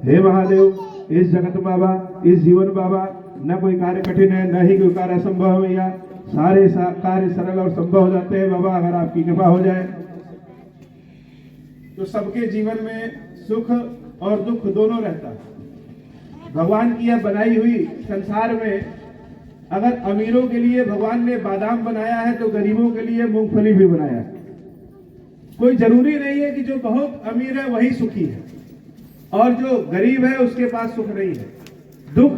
हे महादेव, इस जगत बाबा, इस जीवन बाबा, न कोई कार्य कठिन है, न ही कोई कार्य असंभव है भैया। सारे कार्य सरल और संभव हो जाते हैं बाबा, अगर आपकी कृपा हो जाए तो। सबके जीवन में सुख और दुख दोनों रहता है। भगवान की यह बनाई हुई संसार में अगर अमीरों के लिए भगवान ने बादाम बनाया है तो गरीबों के लिए मूंगफली भी बनाया है। कोई जरूरी नहीं है कि जो बहुत अमीर है वही सुखी है और जो गरीब है उसके पास सुख नहीं है। दुख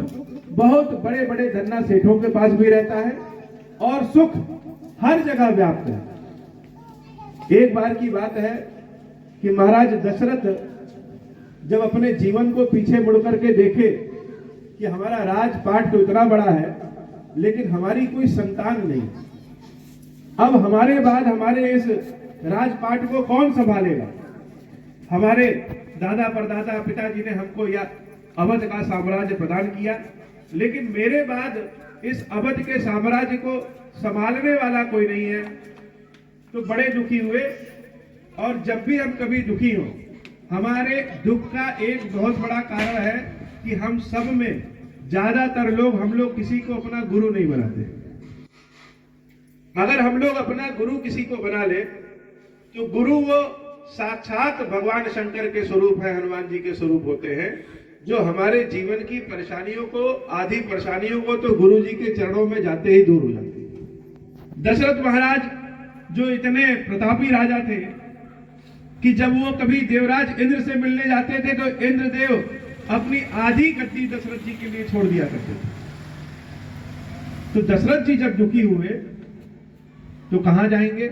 बहुत बड़े बड़े धन्ना सेठों के पास भी रहता है और सुख हर जगह व्याप्त है। एक बार की बात है कि महाराज दशरथ जब अपने जीवन को पीछे मुड़ करके देखे कि हमारा राजपाट तो इतना बड़ा है लेकिन हमारी कोई संतान नहीं, अब हमारे बाद हमारे इस राजपाट को कौन संभालेगा। हमारे दादा परदादा पिताजी ने हमको यह अवध का साम्राज्य प्रदान किया, लेकिन मेरे बाद इस अवध के साम्राज्य को संभालने वाला कोई नहीं है। तो बड़े दुखी हुए और जब भी हम कभी दुखी हो, हमारे दुख का एक बहुत बड़ा कारण है कि हम सब में ज्यादातर लोग, हम लोग किसी को अपना गुरु नहीं बनाते। अगर हम लोग अपना गुरु किसी को बना ले तो गुरु वो साक्षात भगवान शंकर के स्वरूप है, हनुमान जी के स्वरूप होते हैं, जो हमारे जीवन की परेशानियों को, आधी परेशानियों को तो गुरु जी के चरणों में जाते ही दूर हो जाती है। दशरथ महाराज जो इतने प्रतापी राजा थे कि जब वो कभी देवराज इंद्र से मिलने जाते थे तो इंद्रदेव अपनी आधी गद्दी दशरथ जी के लिए छोड़ दिया करते थे। तो दशरथ जी जब दुखी हुए तो कहां जाएंगे?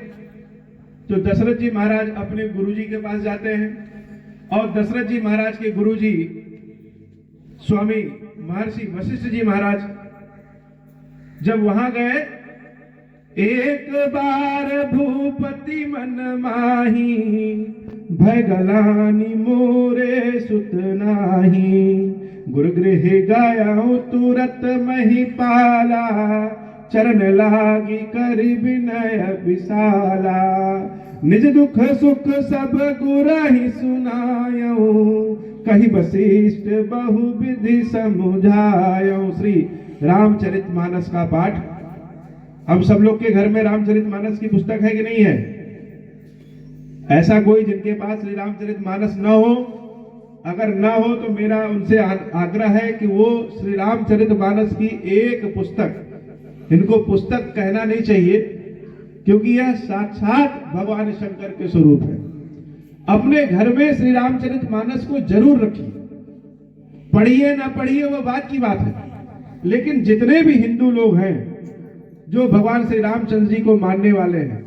तो दशरथ जी महाराज अपने गुरुजी के पास जाते हैं और दशरथ जी महाराज के गुरुजी स्वामी महर्षि वशिष्ठ जी महाराज जब वहां गए, एक बार भूपति मन माही, भय गलानी मोरे सुत नाही, गुरुगृह गयाऊं तुरत मही पाला, चरण लागी करि विनय विशाला, निज दुख सुख सब गुरहि सुनायऊं, कहि वशिष्ठ बहुविधि समुझायऊं। श्री रामचरितमानस का पाठ, हम सब लोग के घर में रामचरितमानस की पुस्तक है कि नहीं है? ऐसा कोई जिनके पास श्री रामचरितमानस न हो? अगर न हो तो मेरा उनसे आग्रह है कि वो श्री रामचरितमानस की एक पुस्तक, इनको पुस्तक कहना नहीं चाहिए क्योंकि यह साक्षात भगवान शंकर के स्वरूप है। अपने घर में श्री रामचरितमानस को जरूर रखिए, पढ़िए ना पढ़िए वो बात की बात है, लेकिन जितने भी हिंदू लोग हैं जो भगवान श्री रामचंद्र जी को मानने वाले हैं,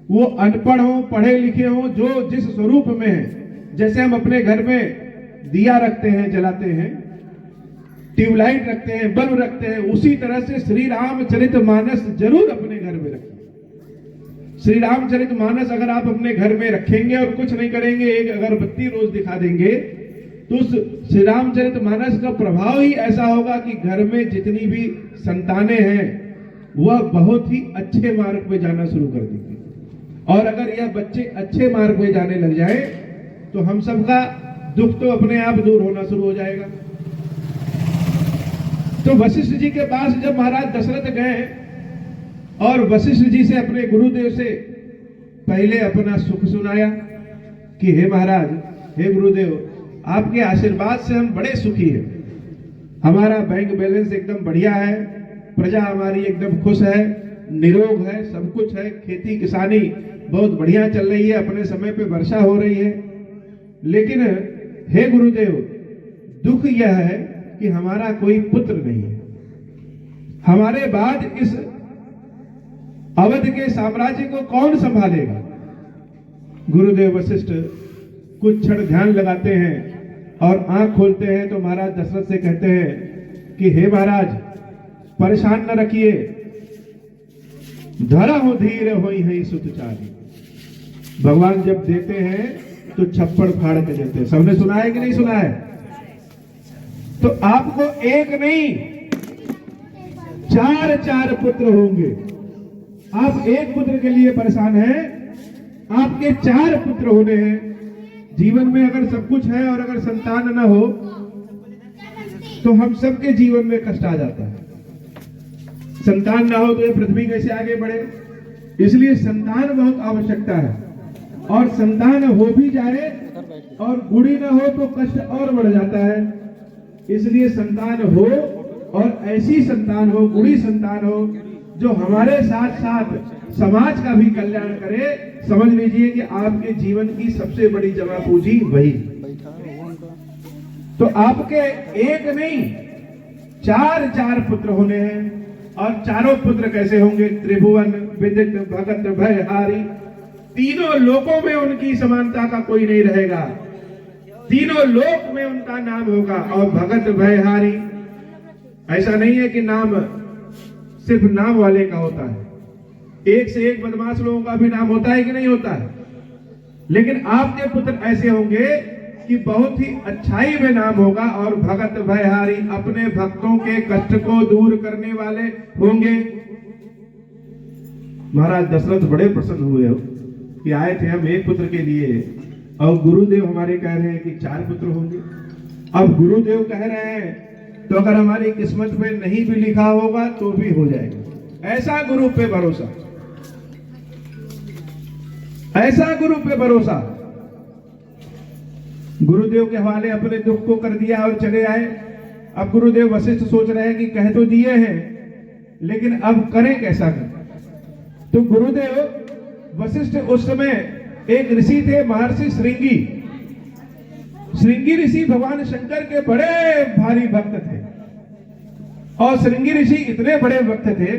वो अनपढ़ हो पढ़े लिखे हो, जो जिस स्वरूप में है, जैसे हम अपने घर में दिया रखते हैं, जलाते हैं, ट्यूबलाइट रखते हैं, बल्ब रखते हैं, उसी तरह से श्री रामचरितमानस जरूर अपने घर में रखें। श्री रामचरितमानस अगर आप अपने घर में रखेंगे और कुछ नहीं करेंगे, एक अगरबत्ती रोज दिखा देंगे, तो उस श्री रामचरितमानस का प्रभाव ही ऐसा होगा कि घर में जितनी भी संतानें हैं वह बहुत ही अच्छे मार्ग पे जाना शुरू कर देंगे। और अगर यह बच्चे अच्छे मार्ग पे जाने लग जाए तो हम सबका दुख तो अपने आप दूर होना शुरू हो जाएगा। तो वशिष्ठ जी के पास जब महाराज दशरथ गए और वशिष्ठ जी से, अपने गुरुदेव से पहले अपना सुख सुनाया कि हे महाराज, हे गुरुदेव, आपके आशीर्वाद से हम बड़े सुखी हैं, हमारा बैंक बैलेंस एकदम बढ़िया है, प्रजा हमारी एकदम खुश है, निरोग है, सब कुछ है, खेती किसानी बहुत बढ़िया चल रही है, अपने समय पे वर्षा हो रही है। लेकिन हे गुरुदेव, दुख यह है कि हमारा कोई पुत्र नहीं है, हमारे बाद इस अवध के साम्राज्य को कौन संभालेगा? गुरुदेव वशिष्ठ कुछ क्षण ध्यान लगाते हैं और आंख खोलते हैं तो महाराज दशरथ से कहते हैं कि हे महाराज, परेशान न रखिए, धरा हो धीर होई है सुतचारी। भगवान जब देते हैं तो छप्पड़ फाड़ के देते हैं। सबने सुना है कि नहीं सुना है? तो आपको एक नहीं 4 पुत्र होंगे। आप एक पुत्र के लिए परेशान हैं, आपके 4 पुत्र होने हैं। जीवन में अगर सब कुछ है और अगर संतान न हो तो हम सबके जीवन में कष्ट आ जाता है। संतान ना हो तो ये पृथ्वी कैसे आगे बढ़े, इसलिए संतान बहुत आवश्यकता है। और संतान हो भी जाए और गुड़ी ना हो तो कष्ट और बढ़ जाता है। इसलिए संतान हो और ऐसी संतान हो, गुड़ी संतान हो जो हमारे साथ साथ समाज का भी कल्याण करे। समझ लीजिए कि आपके जीवन की सबसे बड़ी जमा पूंजी वही। तो आपके एक नहीं 4 पुत्र होने हैं। और चारों पुत्र कैसे होंगे? त्रिभुवन विदित भगत भयहारी। तीनों लोकों में उनकी समानता का कोई नहीं रहेगा, तीनों लोक में उनका नाम होगा। और भगत भयहारी, ऐसा नहीं है कि नाम सिर्फ नाम वाले का होता है, एक से एक बदमाश लोगों का भी नाम होता है कि नहीं होता है। लेकिन आपके पुत्र ऐसे होंगे कि बहुत ही अच्छाई में नाम होगा। और भगत भयहारी, अपने भक्तों के कष्ट को दूर करने वाले होंगे। महाराज दशरथ बड़े प्रसन्न हुए कि आए थे हम एक पुत्र के लिए और गुरुदेव हमारे कह रहे हैं कि 4 पुत्र होंगे। अब गुरुदेव कह रहे हैं तो अगर हमारी किस्मत में नहीं भी लिखा होगा तो भी हो जाएगा। ऐसा गुरु पे भरोसा, ऐसा गुरु पे भरोसा। गुरुदेव के हवाले अपने दुख को कर दिया और चले आए। अब गुरुदेव वशिष्ठ सोच रहे हैं कि कह तो दिए हैं लेकिन अब करें कैसा करें। तो गुरुदेव वशिष्ठ उस समय एक ऋषि थे, महर्षि श्रृंगी। श्रृंगी ऋषि भगवान शंकर के बड़े भारी भक्त थे। और श्रृंगी ऋषि इतने बड़े भक्त थे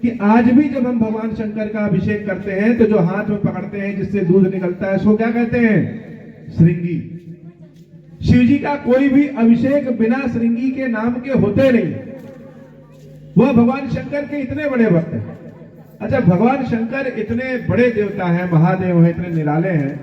कि आज भी जब हम भगवान शंकर का अभिषेक करते हैं तो जो हाथ में पकड़ते हैं जिससे दूध निकलता है उसको क्या कहते हैं? श्रृंगी। शिव जी का कोई भी अभिषेक बिना श्रृंगी के नाम के होते नहीं। वह भगवान शंकर के इतने बड़े भक्त हैं। अच्छा, भगवान शंकर इतने बड़े देवता हैं, महादेव हैं, इतने निराले हैं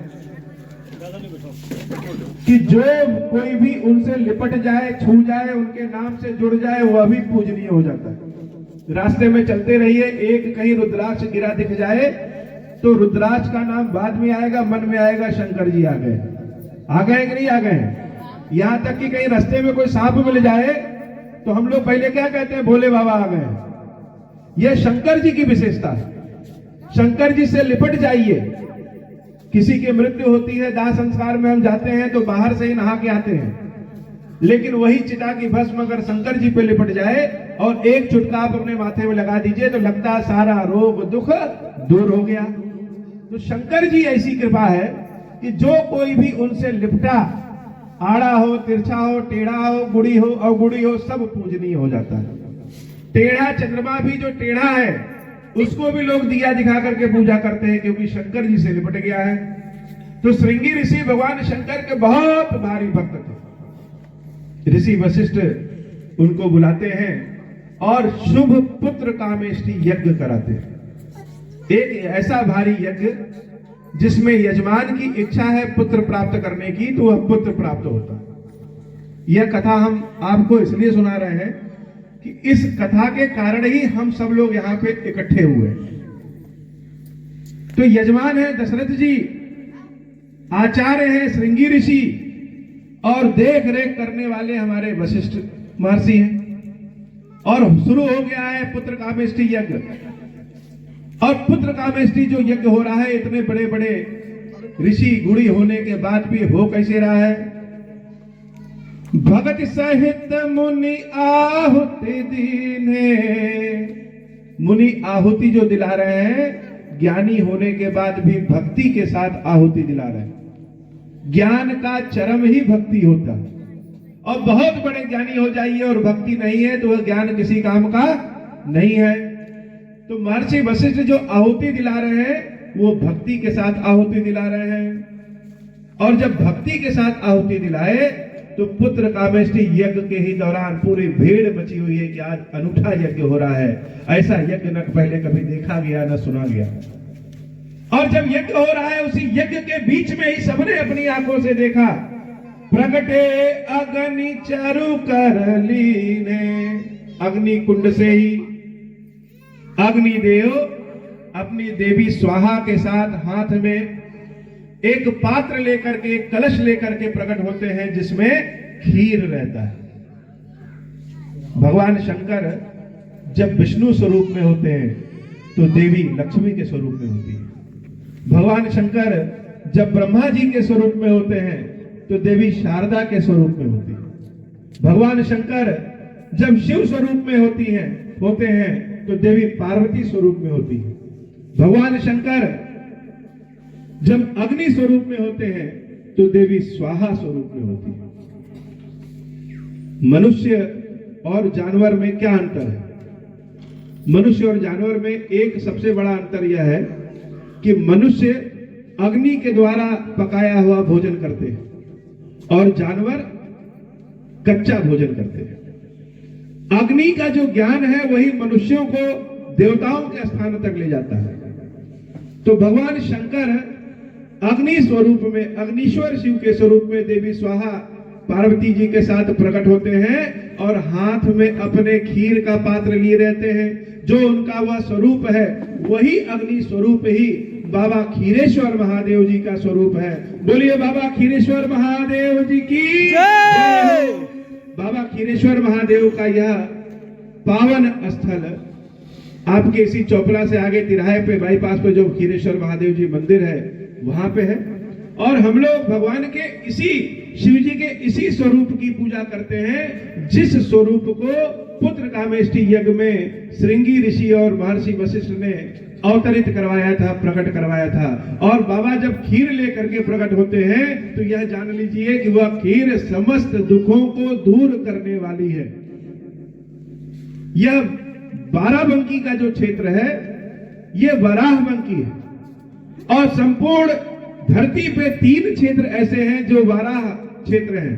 कि जो कोई भी उनसे लिपट जाए, छू जाए, उनके नाम से जुड़ जाए, वह भी पूजनीय हो जाता है। रास्ते में चलते रहिए, एक कहीं रुद्राक्ष गिरा दिख जाए तो रुद्राक्ष का नाम बाद में आएगा, मन में आएगा शंकर जी आ गए। आ गए कि नहीं आ गए? यहां तक कि कहीं रास्ते में कोई सांप मिल जाए तो हम लोग पहले क्या कहते हैं? भोले बाबा आ गए। यह शंकर जी की विशेषता है। शंकर जी से लिपट जाइए। किसी की मृत्यु होती है, दाह संस्कार में हम जाते हैं तो बाहर से ही नहा के आते हैं, लेकिन वही चिता की भस्म अगर शंकर जी पे लिपट जाए और एक चुटका आप अपने माथे में लगा दीजिए तो लगता है सारा रोग दुख दूर हो गया। तो शंकर जी ऐसी कृपा है कि जो कोई भी उनसे लिपटा, आड़ा हो, तिरछा हो, टेढ़ा हो, गुड़ी हो, अवगुड़ी हो, सब पूजनीय हो जाता है। टेढ़ा चंद्रमा भी जो टेढ़ा है उसको भी लोग दिया दिखा करके पूजा करते हैं क्योंकि शंकर जी से लिपट गया है। तो श्रृंगी ऋषि भगवान शंकर के बहुत भारी भक्त थे। ऋषि वशिष्ठ उनको बुलाते हैं और शुभ पुत्र कामेष्टि यज्ञ कराते हैं। एक ऐसा भारी यज्ञ जिसमें यजमान की इच्छा है पुत्र प्राप्त करने की तो वह पुत्र प्राप्त होता है। यह कथा हम आपको इसलिए सुना रहे हैं कि इस कथा के कारण ही हम सब लोग यहां पे इकट्ठे हुए। तो यजमान है दशरथ जी, आचार्य है श्रृंगी ऋषि और देख रेख करने वाले हमारे वशिष्ठ महर्षि हैं। और शुरू हो गया है पुत्र कामेष्टि यज्ञ। और पुत्र कामेष्टि जो यज्ञ हो रहा है, इतने बड़े बड़े ऋषि गुणी होने के बाद भी हो कैसे रहा है? भगत सहित मुनि आहुति दीने। मुनि आहुति जो दिला रहे हैं, ज्ञानी होने के बाद भी भक्ति के साथ आहुति दिला रहे हैं। ज्ञान का चरम ही भक्ति होता है। और बहुत बड़े ज्ञानी हो जाइए और भक्ति नहीं है तो वह ज्ञान किसी काम का नहीं है। तो महर्षि वशिष्ठ जो आहुति दिला रहे हैं वो भक्ति के साथ आहुति दिला रहे हैं। और जब भक्ति के साथ आहुति दिलाए तो पुत्र कामेष्टि यज्ञ के ही दौरान पूरी भीड़ मची हुई है कि आज अनूठा यज्ञ हो रहा है। ऐसा यज्ञ न पहले कभी देखा गया न सुना गया। और जब यज्ञ हो रहा है उसी यज्ञ के बीच में ही सबने अपनी आंखों से देखा, प्रगटे अग्नि चारु कर लीने। अग्नि कुंड से ही अग्निदेव अपनी देवी स्वाहा के साथ हाथ में एक पात्र लेकर के, एक कलश लेकर के प्रकट होते हैं जिसमें खीर रहता है। भगवान शंकर जब विष्णु स्वरूप में होते हैं तो देवी लक्ष्मी के स्वरूप में होती है। भगवान शंकर जब ब्रह्मा जी के स्वरूप में होते हैं तो देवी शारदा के स्वरूप में होती है। भगवान शंकर जब शिव स्वरूप में होते हैं तो देवी पार्वती स्वरूप में होती है। भगवान शंकर जब अग्नि स्वरूप में होते हैं तो देवी स्वाहा स्वरूप में होती है। मनुष्य और जानवर में क्या अंतर है? मनुष्य और जानवर में एक सबसे बड़ा अंतर यह है कि मनुष्य अग्नि के द्वारा पकाया हुआ भोजन करते हैं और जानवर कच्चा भोजन करते हैं। अग्नि का जो ज्ञान है वही मनुष्यों को देवताओं के स्थान तक ले जाता है। तो भगवान शंकर अग्नि स्वरूप में, अग्निश्वर शिव के स्वरूप में देवी स्वाहा पार्वती जी के साथ प्रकट होते हैं और हाथ में अपने खीर का पात्र लिए रहते हैं। जो उनका वह स्वरूप है वही अग्नि स्वरूप ही बाबा खीरेश्वर महादेव जी का स्वरूप है। बोलिए बाबा खीरेश्वर महादेव जी की जय। बाबा खीरेश्वर महादेव का यह पावन स्थल आपके इसी चौपड़ा से आगे तिराहे पे बाईपास पे जो खीरेश्वर महादेव जी मंदिर है वहां पे है। और हम लोग भगवान के इसी शिव जी के इसी स्वरूप की पूजा करते हैं जिस स्वरूप को पुत्र कामेष्टि यज्ञ में श्रृंगी ऋषि और महर्षि वशिष्ठ ने अवतरित करवाया था, प्रकट करवाया था। और बाबा जब खीर लेकर के प्रकट होते हैं तो यह जान लीजिए कि वह खीर समस्त दुखों को दूर करने वाली है। यह बाराबंकी का जो क्षेत्र है यह वराहबंकी है और संपूर्ण धरती पे 3 क्षेत्र ऐसे हैं जो वाराह क्षेत्र हैं।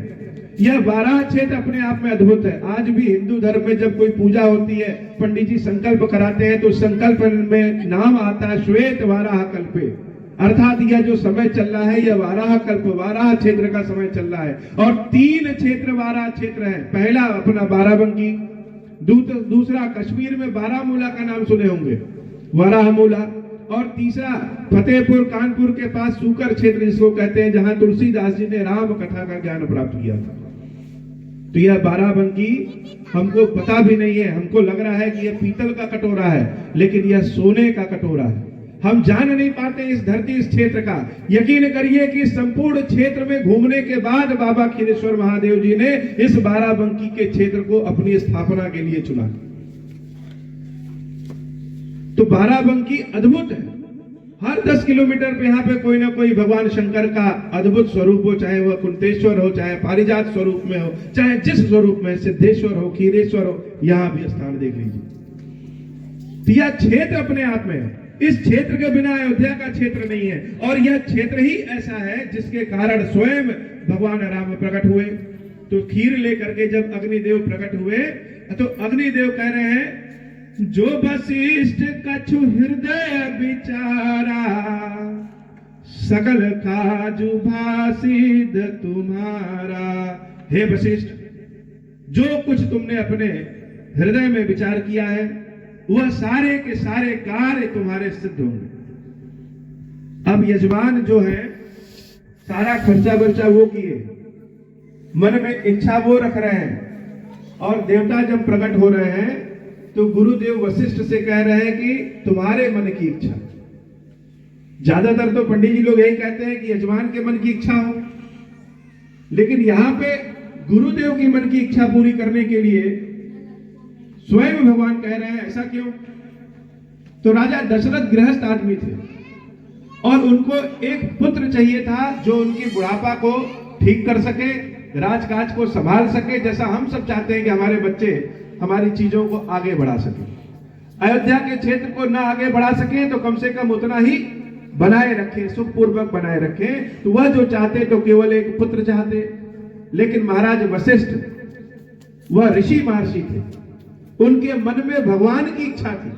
यह वाराह क्षेत्र अपने आप में अद्भुत है। आज भी हिंदू धर्म में जब कोई पूजा होती है, पंडित जी संकल्प कराते हैं तो संकल्प में नाम आता है श्वेत वाराह कल्पे, अर्थात यह जो समय चल रहा है यह वाराह कल्प, वाराह क्षेत्र का समय चल रहा है। और 3 क्षेत्र वाराह क्षेत्र है। पहला अपना बाराबंकी, दूसरा कश्मीर में बारामूला का नाम सुने होंगे, वाराहमूला, और तीसरा फतेहपुर कानपुर के पास सूकर क्षेत्र जिसको कहते हैं जहां तुलसीदास जी ने राम कथा का ज्ञान प्राप्त किया था। तो यह बाराबंकी हमको पता भी नहीं है, हमको लग रहा है कि यह पीतल का कटोरा है लेकिन यह सोने का कटोरा है। हम जान नहीं पाते इस धरती, इस क्षेत्र का। यकीन करिए कि संपूर्ण क्षेत्र में घूमने के बाद बाबा खीरेश्वर महादेव जी ने इस बाराबंकी के क्षेत्र को अपनी स्थापना के लिए चुना। तो बाराबंकी अद्भुत है। हर 10 किलोमीटर पे यहाँ पे कोई ना कोई भगवान शंकर का अद्भुत स्वरूप हो, चाहे वह कुंतेश्वर हो, चाहे पारिजात स्वरूप में हो, चाहे जिस स्वरूप में, सिद्धेश्वर हो, खीरेश्वर हो, यहाँ भी स्थान देख लीजिए। तो यह क्षेत्र अपने आप में है। इस क्षेत्र के बिना अयोध्या का क्षेत्र नहीं है। और यह क्षेत्र ही ऐसा है जिसके कारण स्वयं भगवान राम प्रकट हुए। तो खीर लेकर के जब अग्निदेव प्रकट हुए तो अग्निदेव कह रहे हैं जो वशिष्ठ कछु हृदय विचारा सकल काजु भासिद तुम्हारा। हे वशिष्ठ, जो कुछ तुमने अपने हृदय में विचार किया है वह सारे के सारे कार्य तुम्हारे सिद्ध होंगे। अब यजमान जो है सारा खर्चा बर्चा वो किए, मन में इच्छा वो रख रहे हैं और देवता जब प्रकट हो रहे हैं तो गुरुदेव वशिष्ठ से कह रहे हैं कि तुम्हारे मन की इच्छा। ज्यादातर तो पंडित जी लोग यही कहते हैं कि यजमान के मन की इच्छा हो, लेकिन यहां पे गुरुदेव की मन की इच्छा पूरी करने के लिए स्वयं भगवान कह रहे हैं। ऐसा क्यों? तो राजा दशरथ गृहस्थ आदमी थे और उनको एक पुत्र चाहिए था जो उनकी बुढ़ापा को ठीक कर सके, राजकाज को संभाल सके, जैसा हम सब चाहते हैं कि हमारे बच्चे हमारी चीजों को आगे बढ़ा सके। अयोध्या के क्षेत्र को ना आगे बढ़ा सके तो कम से कम उतना ही बनाए रखें, सुखपूर्वक बनाए रखें। तो वह जो चाहते तो केवल एक पुत्र चाहते, लेकिन महाराज वशिष्ठ वह ऋषि महर्षि थे, उनके मन में भगवान की इच्छा थी।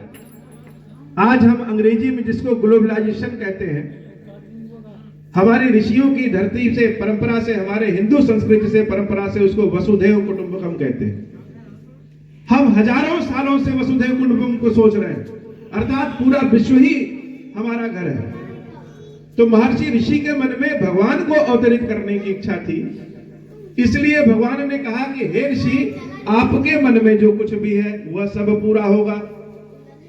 आज हम अंग्रेजी में जिसको ग्लोबलाइजेशन कहते हैं, हमारी ऋषियों की धरती से, परंपरा से, हमारे हिंदू संस्कृति से, परंपरा से उसको वसुधैव कुटुंबकम कहते हैं। हम हजारों सालों से वसुधैव कुटुंबकम को सोच रहे हैं, अर्थात पूरा विश्व ही हमारा घर है। तो महर्षि ऋषि के मन में भगवान को अवतरित करने की इच्छा थी, इसलिए भगवान ने कहा कि हे ऋषि, आपके मन में जो कुछ भी है वह सब पूरा होगा।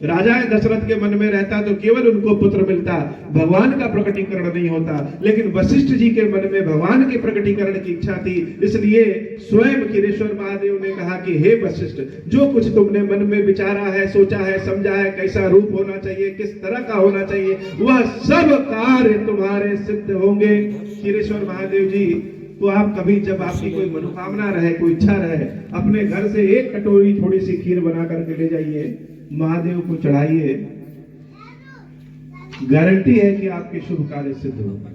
राजा दशरथ के मन में रहता तो केवल उनको पुत्र मिलता, भगवान का प्रकटीकरण नहीं होता। लेकिन वशिष्ठ जी के मन में भगवान के प्रकटीकरण की इच्छा थी, इसलिए स्वयं क्षीरेश्वर महादेव ने कहा कि हे वशिष्ठ, जो कुछ तुमने मन में विचारा है, सोचा है, समझा है, कैसा रूप होना चाहिए, किस तरह का होना चाहिए, वह सब कार्य तुम्हारे सिद्ध होंगे। क्षीरेश्वर महादेव जी तो आप कभी जब आपकी कोई मनोकामना रहे, कोई इच्छा रहे, अपने घर से एक कटोरी थोड़ी सी खीर बना करके ले जाइए, महादेव को चढ़ाइए, गारंटी है कि आपके शुभ कार्य सिद्ध होंगे।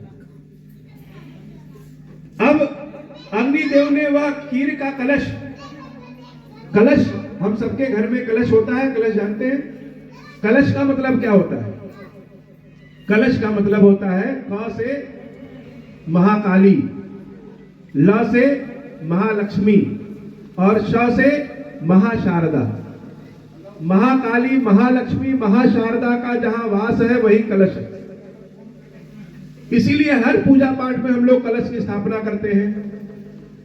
अब अग्निदेव ने वह खीर का कलश हम सबके घर में कलश होता है, कलश जानते हैं? कलश का मतलब क्या होता है? कलश का मतलब होता है क से महाकाली, ल से महालक्ष्मी और श से महाशारदा। महाकाली, महालक्ष्मी, महाशारदा का जहां वास है वही कलश है। इसीलिए हर पूजा पाठ में हम लोग कलश की स्थापना करते हैं।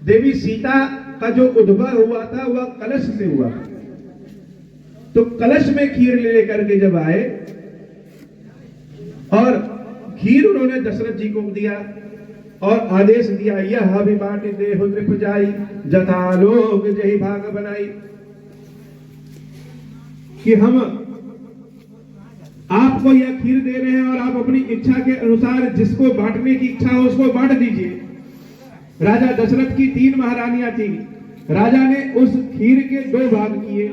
देवी सीता का जो उद्भव हुआ था वह कलश से हुआ। तो कलश में खीर लेकर के जब आए और खीर उन्होंने दशरथ जी को दिया और आदेश दिया, यह अभिबाट देहु नृप जाई, जथा लोग जही भाग बनाई, कि हम आपको यह खीर दे रहे हैं और आप अपनी इच्छा के अनुसार जिसको बांटने की इच्छा हो उसको बांट दीजिए। राजा दशरथ की 3 महारानियां थी, राजा ने उस खीर के 2 भाग किए।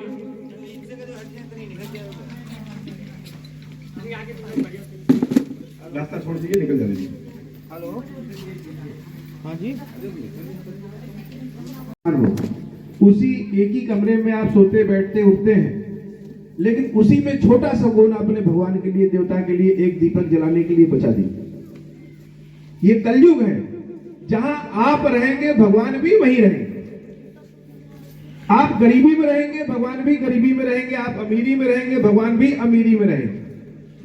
रास्ता छोड़ दीजिए, निकल जाइए। हेलो, हाँ जी। उसी एक ही कमरे में आप सोते बैठते उठते हैं, लेकिन उसी में छोटा सा कोना अपने भगवान के लिए, देवता के लिए एक दीपक जलाने के लिए बचा दी। ये कलयुग है, जहां आप रहेंगे भगवान भी वहीं रहेंगे। आप गरीबी में रहेंगे, भगवान भी गरीबी में रहेंगे। आप अमीरी में रहेंगे, भगवान भी अमीरी में रहेंगे।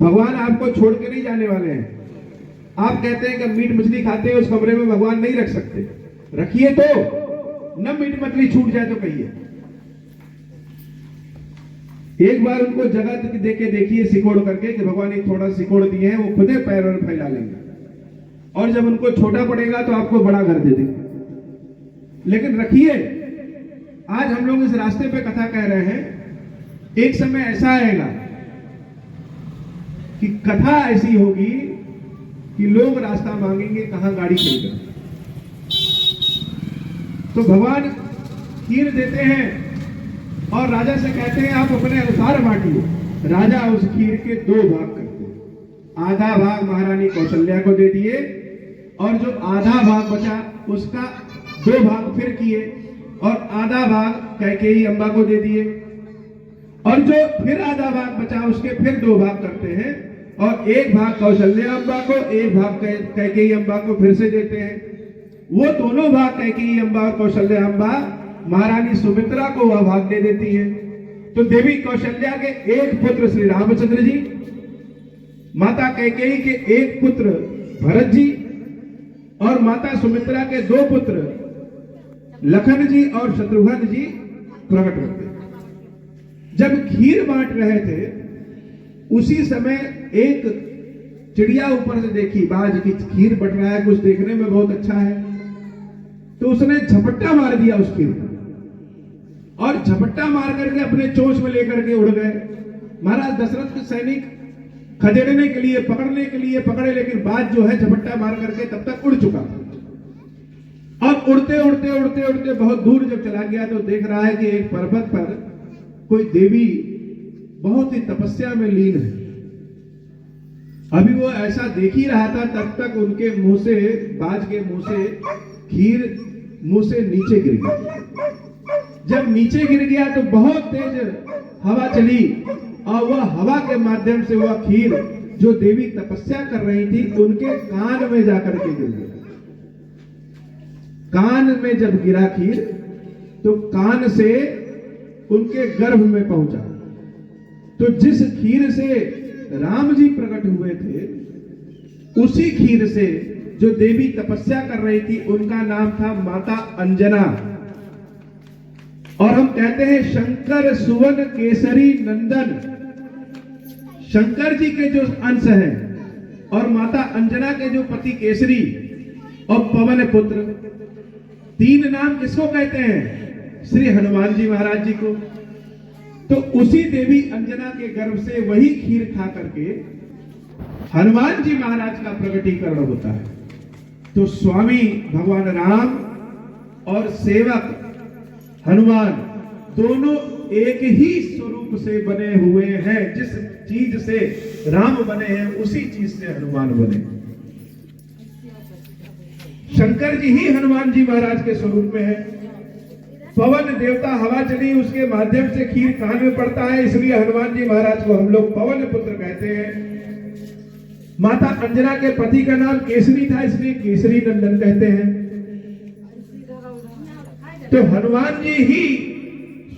भगवान आपको छोड़ के नहीं जाने वाले हैं। आप कहते हैं कि मीट मछली खाते हैं, उस कमरे में भगवान नहीं रख सकते, रखिए तो न मीट मछली छूट जाए तो कहिए। एक बार उनको जगह देके देखिए सिकोड़ करके कि भगवान एक थोड़ा सिकोड़ दिए हैं, वो खुदे पैर और फैला लेंगे, और जब उनको छोटा पड़ेगा तो आपको बड़ा कर दे देंगे। लेकिन रखिए, आज हम लोग इस रास्ते पे कथा कह रहे हैं, एक समय ऐसा आएगा कि कथा ऐसी होगी कि लोग रास्ता मांगेंगे कहां गाड़ी खरीदकर। तो भगवान खीर देते हैं और राजा से कहते हैं आप अपने अनुसार बांटिए। राजा उस खीर के 2 भाग करते हैं। आधा भाग महारानी कौशल्या को दे दिए और जो आधा भाग बचा उसका 2 भाग फिर किए और आधा भाग कैकेयी अम्बा को दे दिए, और जो फिर आधा भाग बचा उसके फिर 2 भाग करते हैं और 1 भाग कौशल्या अम्बा को, 1 भाग कैकेयी अम्बा को फिर से देते हैं। वो दोनों भाग कैकेयी अम्बा और कौशल्या अम्बा महारानी सुमित्रा को वह भाग दे देती है। तो देवी कौशल्या के 1 पुत्र श्री रामचंद्र जी, माता कैकेयी के 1 पुत्र भरत जी और माता सुमित्रा के 2 पुत्र लखन जी और शत्रुघ्न जी प्रकट होते। जब खीर बांट रहे थे उसी समय एक चिड़िया ऊपर से देखी, बाज की खीर बट रहा है, कुछ देखने में बहुत अच्छा है, तो उसने झपट्टा मार दिया उस खीर को और झपट्टा मार करके अपने चोंच में लेकर के उड़ गए। महाराज दशरथ के सैनिक खदेड़ने के लिए, पकड़ने के लिए पकड़े, लेकिन बाज जो है झपट्टा मार करके तब तक उड़ चुका। और उड़ते उड़ते उड़ते उड़ते बहुत दूर जब चला गया तो देख रहा है कि एक पर्वत पर कोई देवी बहुत ही तपस्या में लीन है। अभी वो ऐसा देख ही रहा था, तब तक उनके मुंह से, बाज के मुंह से खीर मुंह से नीचे गिर गई। जब नीचे गिर गया तो बहुत तेज हवा चली और वह हवा के माध्यम से वह खीर जो देवी तपस्या कर रही थी उनके कान में जाकर के गिर गया। कान में जब गिरा खीर तो कान से उनके गर्भ में पहुंचा। तो जिस खीर से राम जी प्रकट हुए थे उसी खीर से जो देवी तपस्या कर रही थी उनका नाम था माता अंजना। और हम कहते हैं शंकर सुवन केसरी नंदन, शंकर जी के जो अंश हैं और माता अंजना के जो पति केसरी और पवन पुत्र, तीन नाम किसको कहते हैं? श्री हनुमान जी महाराज जी को। तो उसी देवी अंजना के गर्भ से वही खीर खा करके हनुमान जी महाराज का प्रकटीकरण होता है। तो स्वामी भगवान राम और सेवक हनुमान दोनों एक ही स्वरूप से बने हुए हैं। जिस चीज से राम बने हैं उसी चीज से हनुमान बने। शंकर जी ही हनुमान जी महाराज के स्वरूप में है। पवन देवता हवा चली उसके माध्यम से खीर कान में पड़ता है, इसलिए हनुमान जी महाराज को हम लोग पवन पुत्र कहते हैं। माता अंजना के पति का नाम केसरी था, इसलिए केसरी नंदन कहते हैं। तो हनुमान जी ही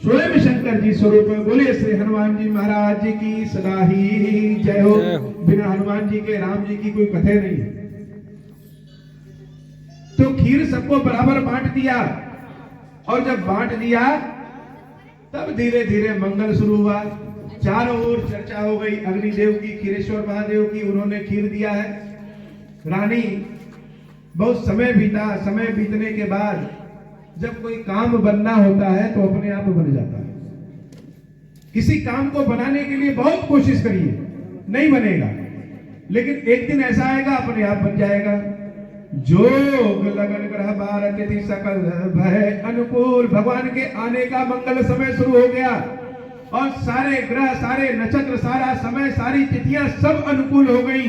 स्वयं शंकर जी स्वरूप में। बोले श्री हनुमान जी महाराज जी की सदा ही जय हो। बिना हनुमान जी के राम जी की कोई कथा नहीं है। तो खीर सबको बराबर बांट दिया, और जब बांट दिया तब धीरे धीरे मंगल शुरू हुआ। चारों ओर चर्चा हो गई अग्निदेव की, खीरेश्वर महादेव की। उन्होंने खीर दिया है। रानी बहुत समय बीता। समय बीतने के बाद जब कोई काम बनना होता है तो अपने आप बन जाता है। किसी काम को बनाने के लिए बहुत कोशिश करिए, नहीं बनेगा, लेकिन एक दिन ऐसा आएगा अपने आप बन जाएगा। जोग लगन ग्रह बार तिथि सकल भय अनुकूल। भगवान के आने का मंगल समय शुरू हो गया और सारे ग्रह, सारे नक्षत्र, सारा समय, सारी तिथियां सब अनुकूल हो गई।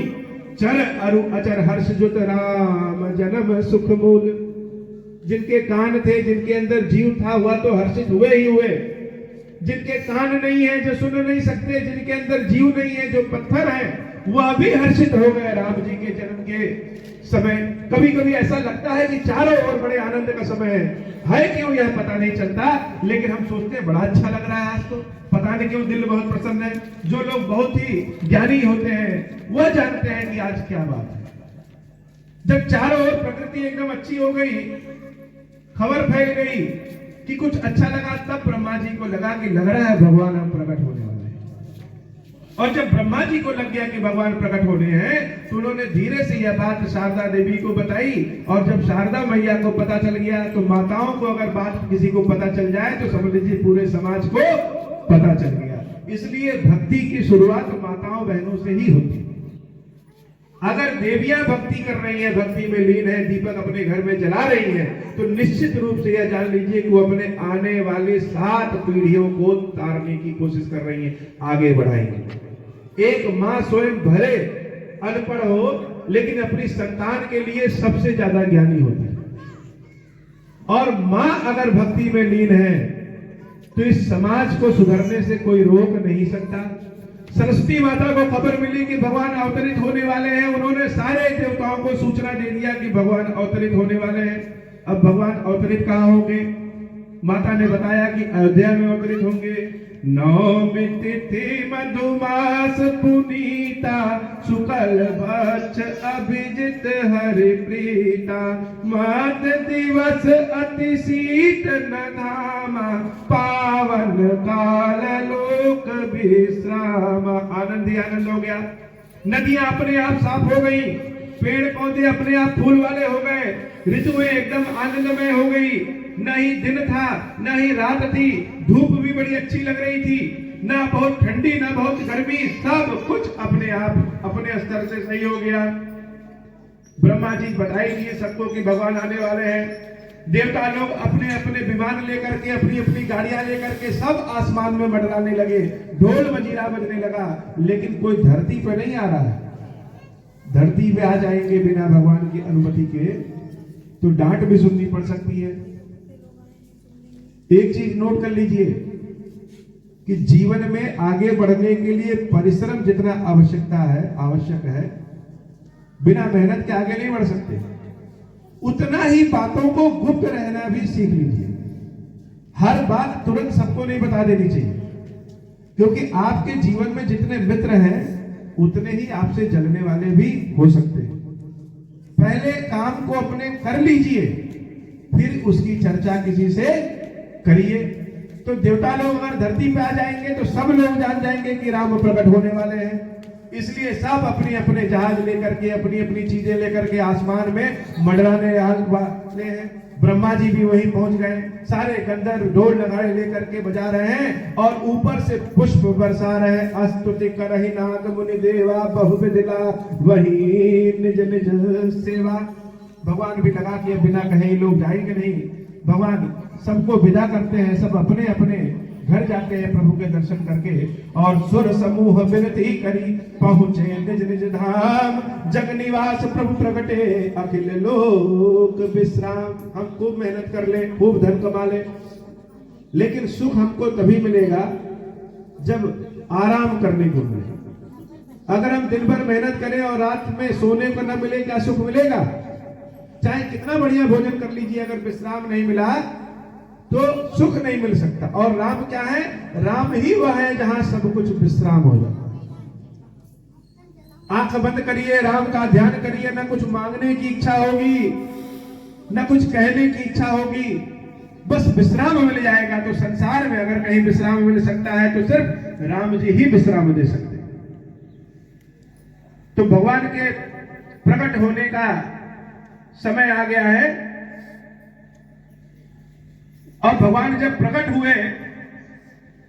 चर अरु अचर हर्ष जुत राम जन्म सुख मूल। जिनके कान थे, जिनके अंदर जीव था, वह तो हर्षित हुए ही हुए। जिनके कान नहीं है, जो सुन नहीं सकते, जिनके अंदर जीव नहीं है, जो पत्थर है, वह भी हर्षित हो गए राम जी के जन्म के समय। कभी कभी ऐसा लगता है कि चारों ओर बड़े आनंद का समय है क्यों यह पता नहीं चलता, लेकिन हम सोचते हैं बड़ा अच्छा लग रहा है आज तो, पता नहीं क्यों दिल बहुत प्रसन्न है। जो लोग बहुत ही ज्ञानी होते हैं वह जानते हैं कि आज क्या बात है। जब चारों ओर प्रकृति एकदम अच्छी हो गई, खबर फैल गई कि कुछ अच्छा लगा, तब ब्रह्मा जी को लगा कि लग रहा है भगवान हम प्रकट होने वाले हैं। और जब ब्रह्मा जी को लग गया कि भगवान प्रकट होने हैं, तो उन्होंने धीरे से यह बात शारदा देवी को बताई। और जब शारदा मैया को पता चल गया, तो माताओं को अगर बात किसी को पता चल जाए तो समझ लीजिए पूरे समाज को पता चल गया। इसलिए भक्ति की शुरुआत माताओं बहनों से ही होती है। अगर देवियां भक्ति कर रही हैं, भक्ति में लीन है, दीपक अपने घर में जला रही हैं, तो निश्चित रूप से यह जान लीजिए कि वो अपने आने वाले 7 पीढ़ियों को तारने की कोशिश कर रही हैं, आगे बढ़ाएंगे। एक माँ स्वयं भले अनपढ़ हो, लेकिन अपनी संतान के लिए सबसे ज्यादा ज्ञानी होती है। और माँ अगर भक्ति में लीन है तो इस समाज को सुधरने से कोई रोक नहीं सकता। सरस्वती माता को खबर मिली कि भगवान अवतरित होने वाले हैं। उन्होंने सारे देवताओं को सूचना दे दिया कि भगवान अवतरित होने वाले हैं। अब भगवान अवतरित कहाँ होंगे? माता ने बताया कि अयोध्या में अवतरित होंगे। नवमी तिथि मधुमास पुनीता, शुक्ल पक्ष अभिजित हरि प्रीता, मत दिवस अति शीतल धामा, पावन काल लोक विश्राम। आनंद ही आनंद हो गया। नदियां अपने आप साफ हो गई, पेड़ पौधे अपने आप फूल वाले हो गए, ऋतुएं एकदम आनंदमय हो गई। न ही दिन था न ही रात थी, धूप भी बड़ी अच्छी लग रही थी, ना बहुत ठंडी ना बहुत गर्मी, सब कुछ अपने आप अपने स्तर से सही हो गया। ब्रह्मा जी बधाई दिए सबको कि भगवान आने वाले हैं। देवता लोग अपने अपने विमान लेकर के, अपनी अपनी गाड़ियां लेकर के सब आसमान में मंडराने लगे, ढोल मजीरा बजने लगा। लेकिन कोई धरती पर नहीं आ रहा है। धरती पे आ जाएंगे बिना भगवान की अनुमति के तो डांट भी सुननी पड़ सकती है। एक चीज नोट कर लीजिए कि जीवन में आगे बढ़ने के लिए परिश्रम जितना आवश्यक है, बिना मेहनत के आगे नहीं बढ़ सकते। उतना ही बातों को गुप्त रहना भी सीख लीजिए। हर बात तुरंत सबको नहीं बता देनी चाहिए, क्योंकि आपके जीवन में जितने मित्र हैं उतने ही आपसे जलने वाले भी हो सकते हैं। पहले काम को अपने कर लीजिए, फिर उसकी चर्चा किसी से करिए। तो देवता लोग अगर धरती पे आ जाएंगे तो सब लोग जान जाएंगे कि राम प्रकट होने वाले हैं। इसलिए सब अपने अपने जहाज लेकर के, अपनी अपनी चीजें लेकर के आसमान में मंडराने वाले हैं। ब्रह्मा जी भी वहीं पहुंच गए, सारे गंधर्व ढोल नगाड़े लेकर के बजा रहे हैं और ऊपर से पुष्प बरसा रहे हैं। अस्तुति करहि नाग मुनि देवा बहुविधिला वही निज निज सेवा। भगवान भी लगा कि बिना कहे लोग जाएंगे नहीं। भगवान सबको विदा करते हैं, सब अपने अपने घर जाते हैं प्रभु के दर्शन करके। और सुर समूह विनती करी पहुंचे निज निज धाम, जग निवास प्रभु प्रगटे अखिल लोक विश्राम। हम खूब मेहनत कर ले, खूब धन कमा ले, लेकिन सुख हमको तभी मिलेगा जब आराम करने को मिले। अगर हम दिन भर मेहनत करें और रात में सोने को न मिले, क्या सुख मिलेगा? चाहे कितना बढ़िया भोजन कर लीजिए, अगर विश्राम नहीं मिला तो सुख नहीं मिल सकता। और राम क्या है? राम ही वह है जहां सब कुछ विश्राम हो जाता। आंख बंद करिए, राम का ध्यान करिए, ना कुछ मांगने की इच्छा होगी, ना कुछ कहने की इच्छा होगी, बस विश्राम मिल जाएगा। तो संसार में अगर कहीं विश्राम मिल सकता है तो सिर्फ राम जी ही विश्राम दे सकते हैं। तो भगवान के प्रकट होने का समय आ गया है। और भगवान जब प्रकट हुए,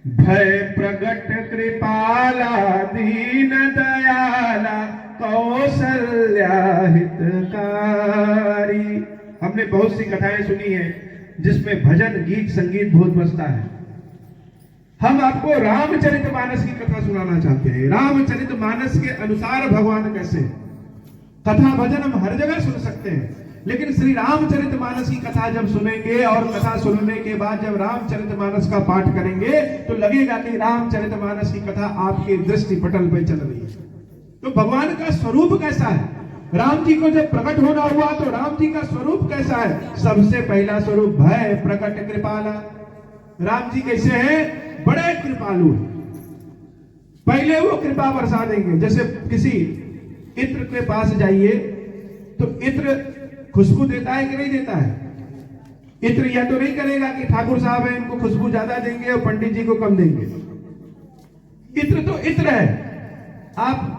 भय प्रगट कृपाला दीन दयाला कौशल्या हितकारी। हमने बहुत सी कथाएं सुनी है जिसमें भजन गीत संगीत बहुत बजता है। हम आपको रामचरितमानस की कथा सुनाना चाहते हैं। रामचरितमानस के अनुसार भगवान कैसे, कथा भजन हम हर जगह सुन सकते हैं, लेकिन श्री रामचरितमानस की कथा जब सुनेंगे और कथा सुनने के बाद जब रामचरितमानस का पाठ करेंगे तो लगेगा कि रामचरितमानस की कथा आपके दृष्टि पटल पर चल रही है। तो भगवान का स्वरूप कैसा है? राम जी को जब प्रकट होना हुआ तो राम जी का स्वरूप कैसा है? सबसे पहला स्वरूप भय प्रकट कृपाला। राम जी कैसे हैं? बड़े कृपालु हैं। पहले वो कृपा बरसा देंगे। जैसे किसी इत्र के पास जाइए तो इत्र खुशबू देता है कि नहीं देता है? इत्र यह तो नहीं करेगा कि ठाकुर साहब है इनको खुशबू ज्यादा देंगे और पंडित जी को कम देंगे। इत्र तो इत्र है। आप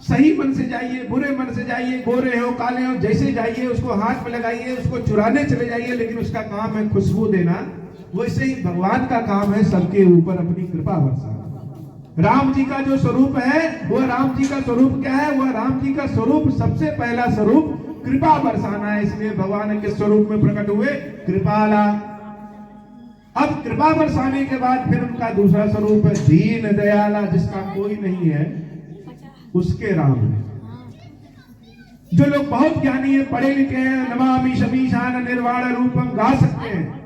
सही मन से जाइए, बुरे मन से जाइए, गोरे हो काले हो, जैसे जाइए उसको हाथ में लगाइए, उसको चुराने चले जाइए, लेकिन उसका काम है खुशबू देना। वैसे ही भगवान का काम है सबके ऊपर अपनी कृपा बरसाना। राम जी का जो स्वरूप है वह राम जी का स्वरूप क्या है? वह राम जी का स्वरूप सबसे पहला स्वरूप कृपा बरसाना है। इसलिए भगवान के स्वरूप में प्रकट हुए कृपाला। अब कृपा बरसाने के बाद फिर उनका दूसरा स्वरूप है दीन दयाला, जिसका कोई नहीं है उसके राम है। जो लोग बहुत ज्ञानी है, पढ़े लिखे हैं, नमामि शमीशान निर्वाण रूपम गा सकते हैं,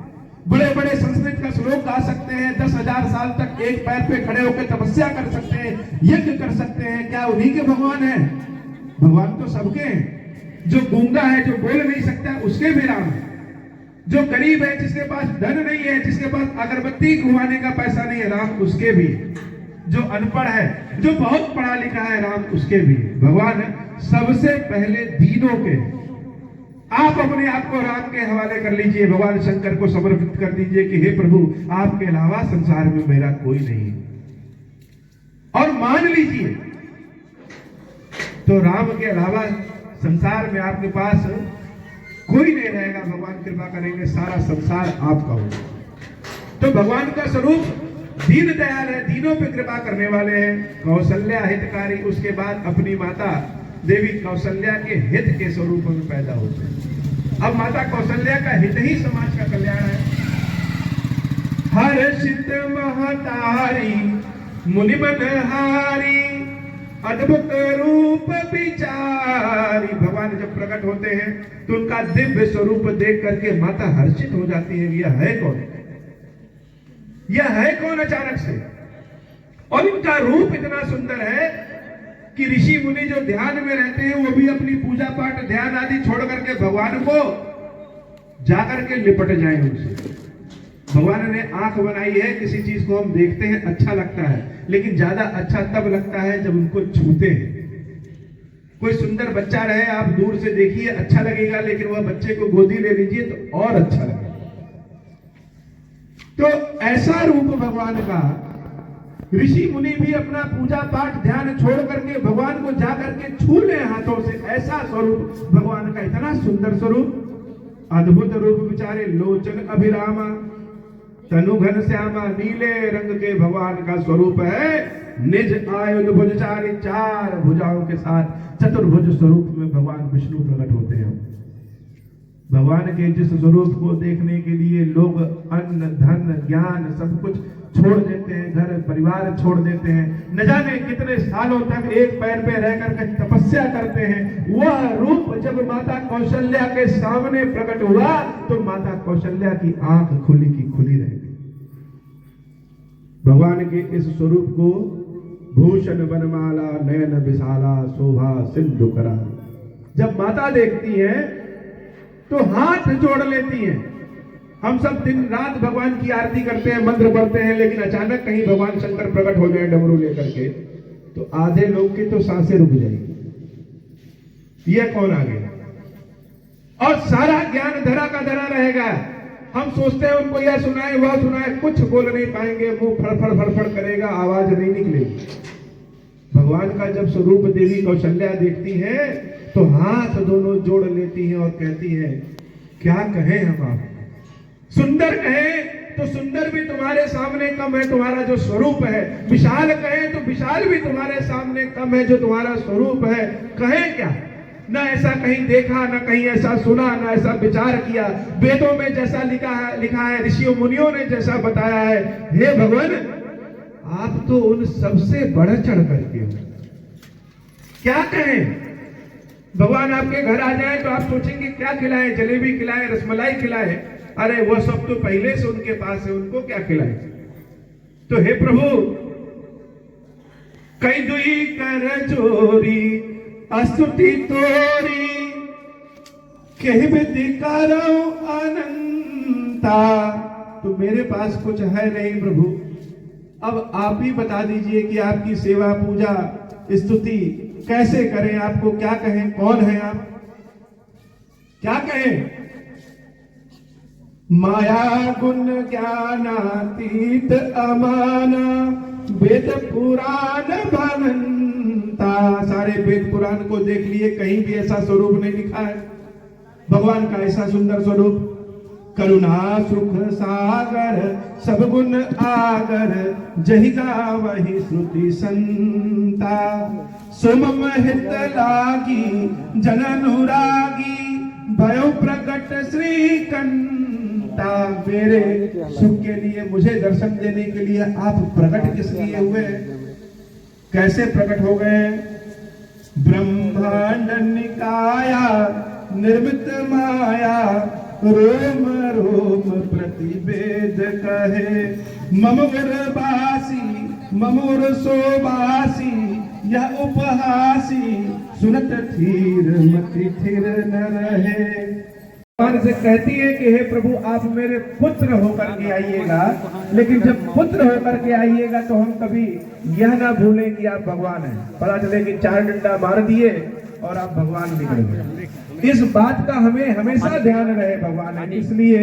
बड़े बड़े संस्कृत का श्लोक गा सकते हैं, 10,000 साल तक एक पैर पे खड़े होकर तपस्या कर सकते हैं, यज्ञ कर सकते हैं, क्या उन्हीं के भगवान है? भगवान तो सबके हैं। जो गूंगा है, जो बोल नहीं सकता, उसके भी राम है। जो गरीब है, जिसके पास धन नहीं है, जिसके पास अगरबत्ती घुमाने का पैसा नहीं है, राम उसके भी। जो अनपढ़ है, जो बहुत पढ़ा लिखा है, राम उसके भी। भगवान सबसे पहले दीनों के। आप अपने आप को राम के हवाले कर लीजिए, भगवान शंकर को समर्पित कर दीजिए कि हे प्रभु, आपके अलावा संसार में मेरा कोई नहीं। और मान लीजिए तो राम के अलावा संसार में आपके पास कोई नहीं रहेगा। भगवान कृपा करेंगे, सारा संसार आपका होगा। तो भगवान का स्वरूप दीन दयाल है, दीनों पे कृपा करने वाले हैं। कौशल्या हितकारी, उसके बाद अपनी माता देवी कौशल्या के हित के स्वरूप में पैदा होते हैं। अब माता कौशल्या का हित ही समाज का कल्याण है। हर्षित महतारी मुनि मनहारी अद्भुत रूप विचारी। भगवान जब प्रकट होते हैं तो उनका दिव्य स्वरूप देख करके माता हर्षित हो जाती है। यह है कौन? यह है कौन अचानक से? और इनका रूप इतना सुंदर है कि ऋषि मुनि जो ध्यान में रहते हैं वो भी अपनी पूजा पाठ ध्यान आदि छोड़ करके भगवान को जाकर के लिपट जाए उनसे। भगवान ने आंख बनाई है, किसी चीज को हम देखते हैं अच्छा लगता है, लेकिन ज्यादा अच्छा तब लगता है जब उनको छूते हैं। कोई सुंदर बच्चा रहे, आप दूर से देखिए अच्छा लगेगा, लेकिन वह बच्चे को गोदी ले लीजिए तो और अच्छा लगेगा। तो ऐसा रूप भगवान का, ऋषि मुनि भी अपना पूजा पाठ ध्यान छोड़ करके भगवान को जा करके छू ले हाथों से, ऐसा स्वरूप भगवान का, इतना सुंदर स्वरूप, अद्भुत रूप विचारे लोचन अभिरामा, तनु घन श्यामा, नीले रंग के भगवान का स्वरूप है। निज आयुध भुजचारी, चार भुजाओं के साथ चतुर्भुज स्वरूप में भगवान विष्णु प्रकट होते हैं। भगवान के जिस स्वरूप को देखने के लिए लोग अन्न धन ज्ञान सब कुछ छोड़ देते हैं, घर परिवार छोड़ देते हैं, न जाने कितने सालों तक एक पैर पे रह करके तपस्या करते हैं, वह रूप जब माता कौशल्या के सामने प्रकट हुआ तो माता कौशल्या की आंख खुली की खुली रह गई। भगवान के इस स्वरूप को भूषण वनमाला नयन विशाला शोभा सिंधु करा, जब माता देखती है तो हाथ जोड़ लेती हैं। हम सब दिन रात भगवान की आरती करते हैं, मंत्र पढ़ते हैं, लेकिन अचानक कहीं भगवान शंकर प्रकट हो जाए डमरू लेकर के, तो आधे लोग की तो सांसें रुक जाएगी। यह कौन आ गया? और सारा ज्ञान धरा का धरा रहेगा। हम सोचते हैं उनको यह सुनाए वह सुनाए, कुछ बोल नहीं पाएंगे, मुंह फड़फड़ फड़फड़ करेगा, आवाज नहीं निकलेगी। भगवान का जब स्वरूप देवी कौशल्या देखती है तो हाथ दोनों जोड़ लेती हैं और कहती है, क्या कहें हम आप, सुंदर कहें तो सुंदर भी तुम्हारे सामने कम है तुम्हारा जो स्वरूप है, विशाल कहें तो विशाल भी तुम्हारे सामने कम है जो तुम्हारा स्वरूप है। कहें क्या? ना ऐसा कहीं देखा, ना कहीं ऐसा सुना, ना ऐसा विचार किया। वेदों में जैसा लिखा है, ऋषियों मुनियों ने जैसा बताया है, हे भगवान आप तो उन सबसे बढ़ चढ़ करके हो। क्या कहें? भगवान आपके घर आ जाए तो आप सोचेंगे क्या खिलाएं, जलेबी खिलाएं, रसमलाई खिलाएं, अरे वो सब तो पहले से उनके पास है, उनको क्या खिलाएं। तो हे प्रभु कई दुई कर चोरी अस्तुति तोरी, कहीं भी दिकारो अनंता। तो मेरे पास कुछ है नहीं प्रभु, अब आप ही बता दीजिए कि आपकी सेवा पूजा स्तुति कैसे करें, आपको क्या कहें, कौन है आप, क्या कहें। माया गुण ज्ञानातीत अमाना, वेद पुराण भनंता। सारे वेद पुराण को देख लिए, कहीं भी ऐसा स्वरूप नहीं लिखा है भगवान का, ऐसा सुंदर स्वरूप। करुणा सुख सागर सब गुण आगर, जहि गावहि श्रुति संता। सुमम हित लागी जन अनुरागी, भयो प्रकट श्री कंता। मेरे सुख के लिए, मुझे दर्शन देने के लिए आप प्रकट किस लिए हुए, कैसे प्रकट हो गए। ब्रह्मांड निकाया निर्मित माया, रोम रोम प्रतिवेद कहे। ममोर बासी ममोर सोबासी, यह उपहासी सुनत थीर मति थिर न रहे। भगवान से कहती है कि हे प्रभु आप मेरे पुत्र होकर के आइएगा, लेकिन जब पुत्र होकर के आइएगा तो हम कभी यह ना भूलें कि आप भगवान हैं। पता चले कि 4 डंडा मार दिए और आप भगवान निकल गए, इस बात का हमें हमेशा ध्यान रहे भगवान है। इसलिए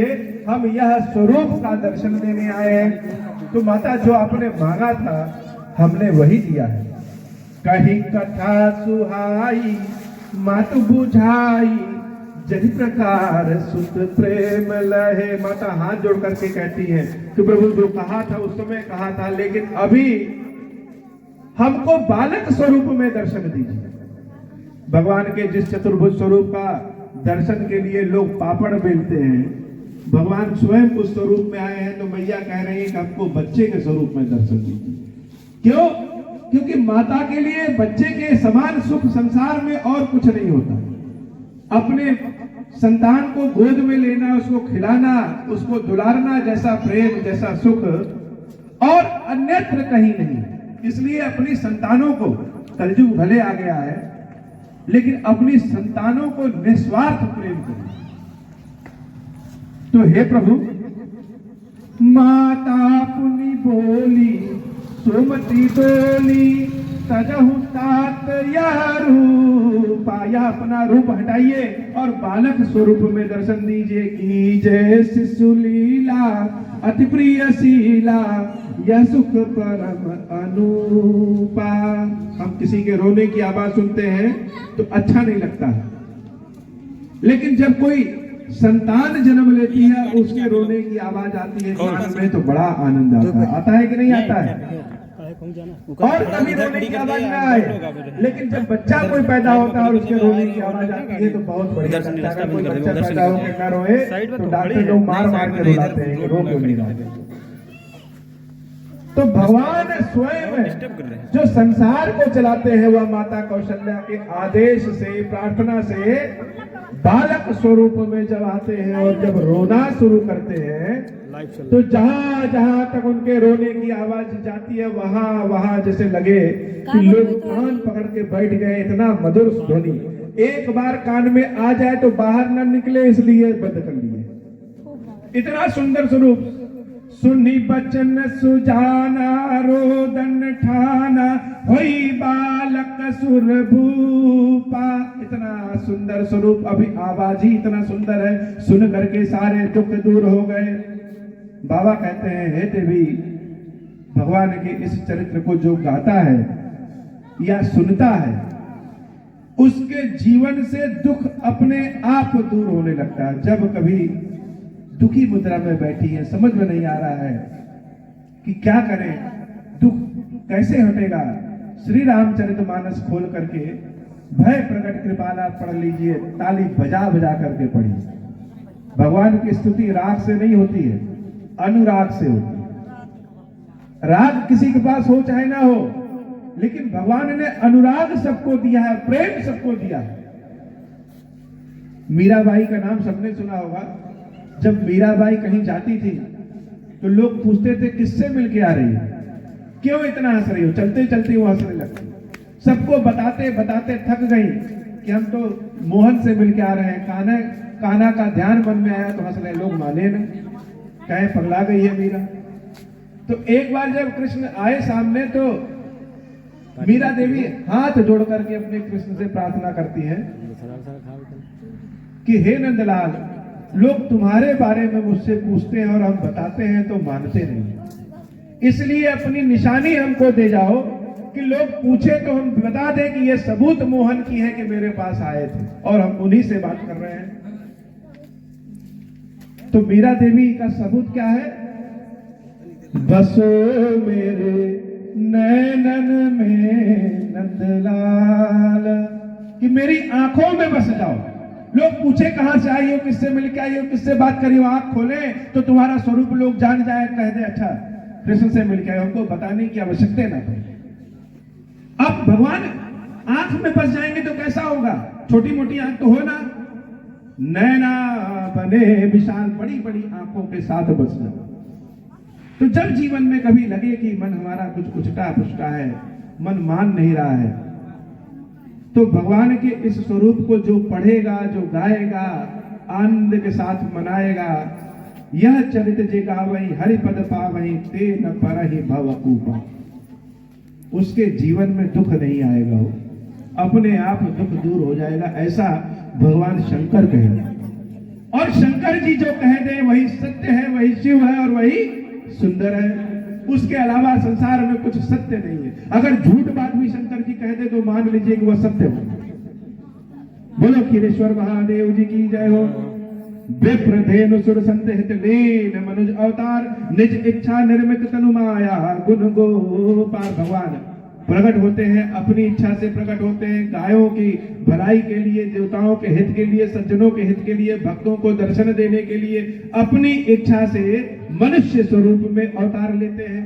हम यह स्वरूप का दर्शन देने आए हैं। तो माता जो आपने मांगा था हमने वही दिया है। कही कथा सुहाई मातु बुझाई, जहि प्रकार सुत प्रेम लहे। माता हाथ जोड़ करके कहती है कि प्रभु जो कहा था उस समय कहा था, लेकिन अभी हमको बालक स्वरूप में दर्शन दीजिए। भगवान के जिस चतुर्भुज स्वरूप का दर्शन के लिए लोग पापड़ बेलते हैं, भगवान स्वयं उस स्वरूप में आए हैं। तो मैया कह रही है कि आपको बच्चे के स्वरूप में दर्शन दीजिए। क्यों? क्योंकि माता के लिए बच्चे के समान सुख संसार में और कुछ नहीं होता। अपने संतान को गोद में लेना, उसको खिलाना, उसको दुलारना जैसा प्रेम, जैसा सुख और अन्यत्र कहीं नहीं। इसलिए अपनी संतानों को, कलयुग भले आ गया है लेकिन अपनी संतानों को निस्वार्थ प्रेम करें। तो हे प्रभु माता पुनि बोली सुमति डोली, सजहु तात यह रूपा, यह अपना रूप हटाइए और बालक स्वरूप में दर्शन दीजिए। की जय शिशु लीला अति प्रिय शीला, यह सुख परम अनुपा। हम किसी के रोने की आवाज सुनते हैं तो अच्छा नहीं लगता है, लेकिन जब कोई संतान जन्म लेती है उसके रोने की आवाज आती है कान में तो बड़ा आनंद आता है कि नहीं आता है? और कभी रोने की आवाज ना आए, लेकिन जब बच्चा कोई पैदा होता है और उसके रोने की आवाज आती है तो बहुत बढ़िया लगता है। कोई बच्चा पैदा होकर ना रोए तो डॉक्टर लोग मार मार के रुलाते हैं कि रो क्यों नहीं रहा। तो भगवान स्वयं जो संसार को चलाते हैं वह माता कौशल्या के आदेश से, प्रार्थना से बालक स्वरूप में जब आते हैं और जब रोना शुरू करते हैं तो जहां जहां तक उनके रोने की आवाज जाती है वहां वहां जैसे लगे कि लोग कान पकड़ के बैठ गए। इतना मधुर ध्वनि एक बार कान में आ जाए तो बाहर न निकले, इसलिए बंद कर लिए। इतना सुंदर स्वरूप। सुनी बचन सुजाना रोदन ठाना, होई बालक सुर भूपा। इतना सुंदर स्वरूप, अभी आवाज ही इतना सुंदर है, सुन करके सारे दुख दूर हो गए। बाबा कहते हैं, हे देवी, भगवान के इस चरित्र को जो गाता है या सुनता है उसके जीवन से दुख अपने आप दूर होने लगता है। जब कभी दुखी मुद्रा में बैठी है, समझ में नहीं आ रहा है कि क्या करें, दुख कैसे हटेगा, श्री रामचरितमानस खोल करके भय प्रकट कृपाला पढ़ लीजिए, ताली बजा बजा करके पढ़िए। भगवान की स्तुति राग से नहीं होती है, अनुराग से होती है। राग किसी के पास हो चाहे ना हो, लेकिन भगवान ने अनुराग सबको दिया है, प्रेम सबको दिया है। मीराबाई का नाम सबने सुना होगा। जब मीराबाई कहीं जाती थी तो लोग पूछते थे किससे मिलके आ रही है, क्यों इतना हंस रही हो? चलते चलते वो हंसने लगती। सबको बताते बताते थक गई कि हम तो मोहन से मिलके आ रहे हैं। कान्हा का ध्यान मन में आया तो हंस रहे। लोग माने न, कहे पगला गई है मीरा। तो एक बार जब कृष्ण आए सामने तो मीरा देवी हाथ जोड़ करके अपने कृष्ण से प्रार्थना करती है कि हे नंदलाल, लोग तुम्हारे बारे में मुझसे पूछते हैं और हम बताते हैं तो मानते नहीं, इसलिए अपनी निशानी हमको दे जाओ कि लोग पूछे तो हम बता दें कि ये सबूत मोहन की है कि मेरे पास आए थे और हम उन्हीं से बात कर रहे हैं। तो मीरा देवी का सबूत क्या है? बसो मेरे नैनन में नंदलाल, कि मेरी आंखों में बस जाओ। लोग पूछे कहां से आई हो, किससे मिलकर आई हो, किससे बात करी हो, आंख खोले तो तुम्हारा स्वरूप लोग जान जाए, कह दे अच्छा कृष्ण से मिलकर आए, हमको बताने की आवश्यकता ना पड़े। अब भगवान आंख में बस जाएंगे तो कैसा होगा? छोटी मोटी आंख तो हो ना, नैना बने विशाल बड़ी बड़ी आंखों के साथ बस जाओ। तो जब जीवन में कभी लगे कि मन हमारा कुछ उचटा पुचटा है, मन मान नहीं रहा है, तो भगवान के इस स्वरूप को जो पढ़ेगा, जो गाएगा, आनंद के साथ मनाएगा, यह चरित जे गावई हरिपद पावई ते न परहि भवकूपा, उसके जीवन में दुख नहीं आएगा, वो अपने आप दुख दूर हो जाएगा। ऐसा भगवान शंकर कहे। और शंकर जी जो कह दे वही सत्य है, वही शिव है और वही सुंदर है। उसके अलावा संसार में कुछ सत्य नहीं है। अगर झूठ बात भी शंकर जी कह दे तो मान लीजिए कि वह सत्य हो। बोलो खीरेश्वर महादेव जी की जय हो। विप्र धेनु सुर संत हित लीन मनुज अवतार, निज इच्छा निर्मित तनु माया गुण गोपाल। भगवान प्रकट होते हैं, अपनी इच्छा से प्रकट होते हैं, गायों की भलाई के लिए, देवताओं के हित के लिए, सज्जनों के हित के लिए, भक्तों को दर्शन देने के लिए अपनी इच्छा से मनुष्य स्वरूप में अवतार लेते हैं।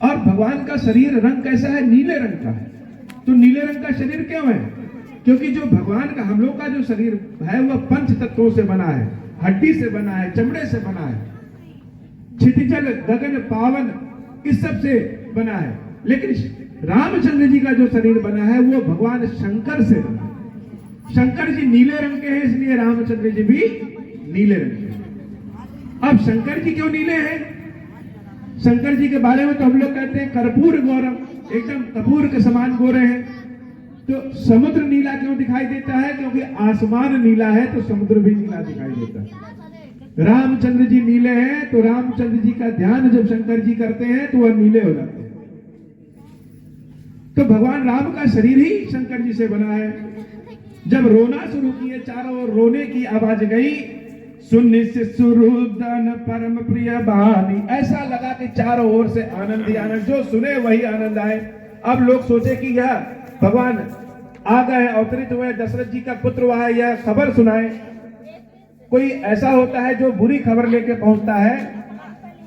और भगवान का शरीर रंग कैसा है? नीले रंग का है। तो नीले रंग का शरीर क्यों है? क्योंकि जो भगवान का, हम लोग का जो शरीर है वह पंच तत्वों से बना है, हड्डी से बना है, चमड़े से बना है, क्षितिजल गगन पावन इस सब से बना है। लेकिन रामचंद्र जी का जो शरीर बना है वो भगवान शंकर से बना है। शंकर जी नीले रंग के हैं, इसलिए रामचंद्र जी भी नीले रंग के। अब शंकर जी क्यों नीले हैं? शंकर जी के बारे में तो हम लोग कहते हैं कर्पूर गौरम, एकदम कपूर के समान गोरे हैं। तो समुद्र नीला क्यों दिखाई देता है? क्योंकि आसमान नीला है तो समुद्र भी नीला दिखाई देता है। रामचंद्र जी नीले हैं तो रामचंद्र जी का ध्यान जब शंकर जी करते हैं तो वह नीले हो जाते हैं। तो भगवान राम का शरीर ही शंकर जी से बना है। जब रोना शुरू किए, चारों ओर रोने की आवाज गई, सुन सुरुदन परम प्रिय बानी, ऐसा लगा कि चारों ओर से आनंद ही आनंद, जो सुने वही आनंद आए। अब लोग सोचे कि यह भगवान आ गए, अवतरित हुए, दशरथ जी का पुत्र हुआ है, यह खबर सुनाए। कोई ऐसा होता है जो बुरी खबर लेके पहुंचता है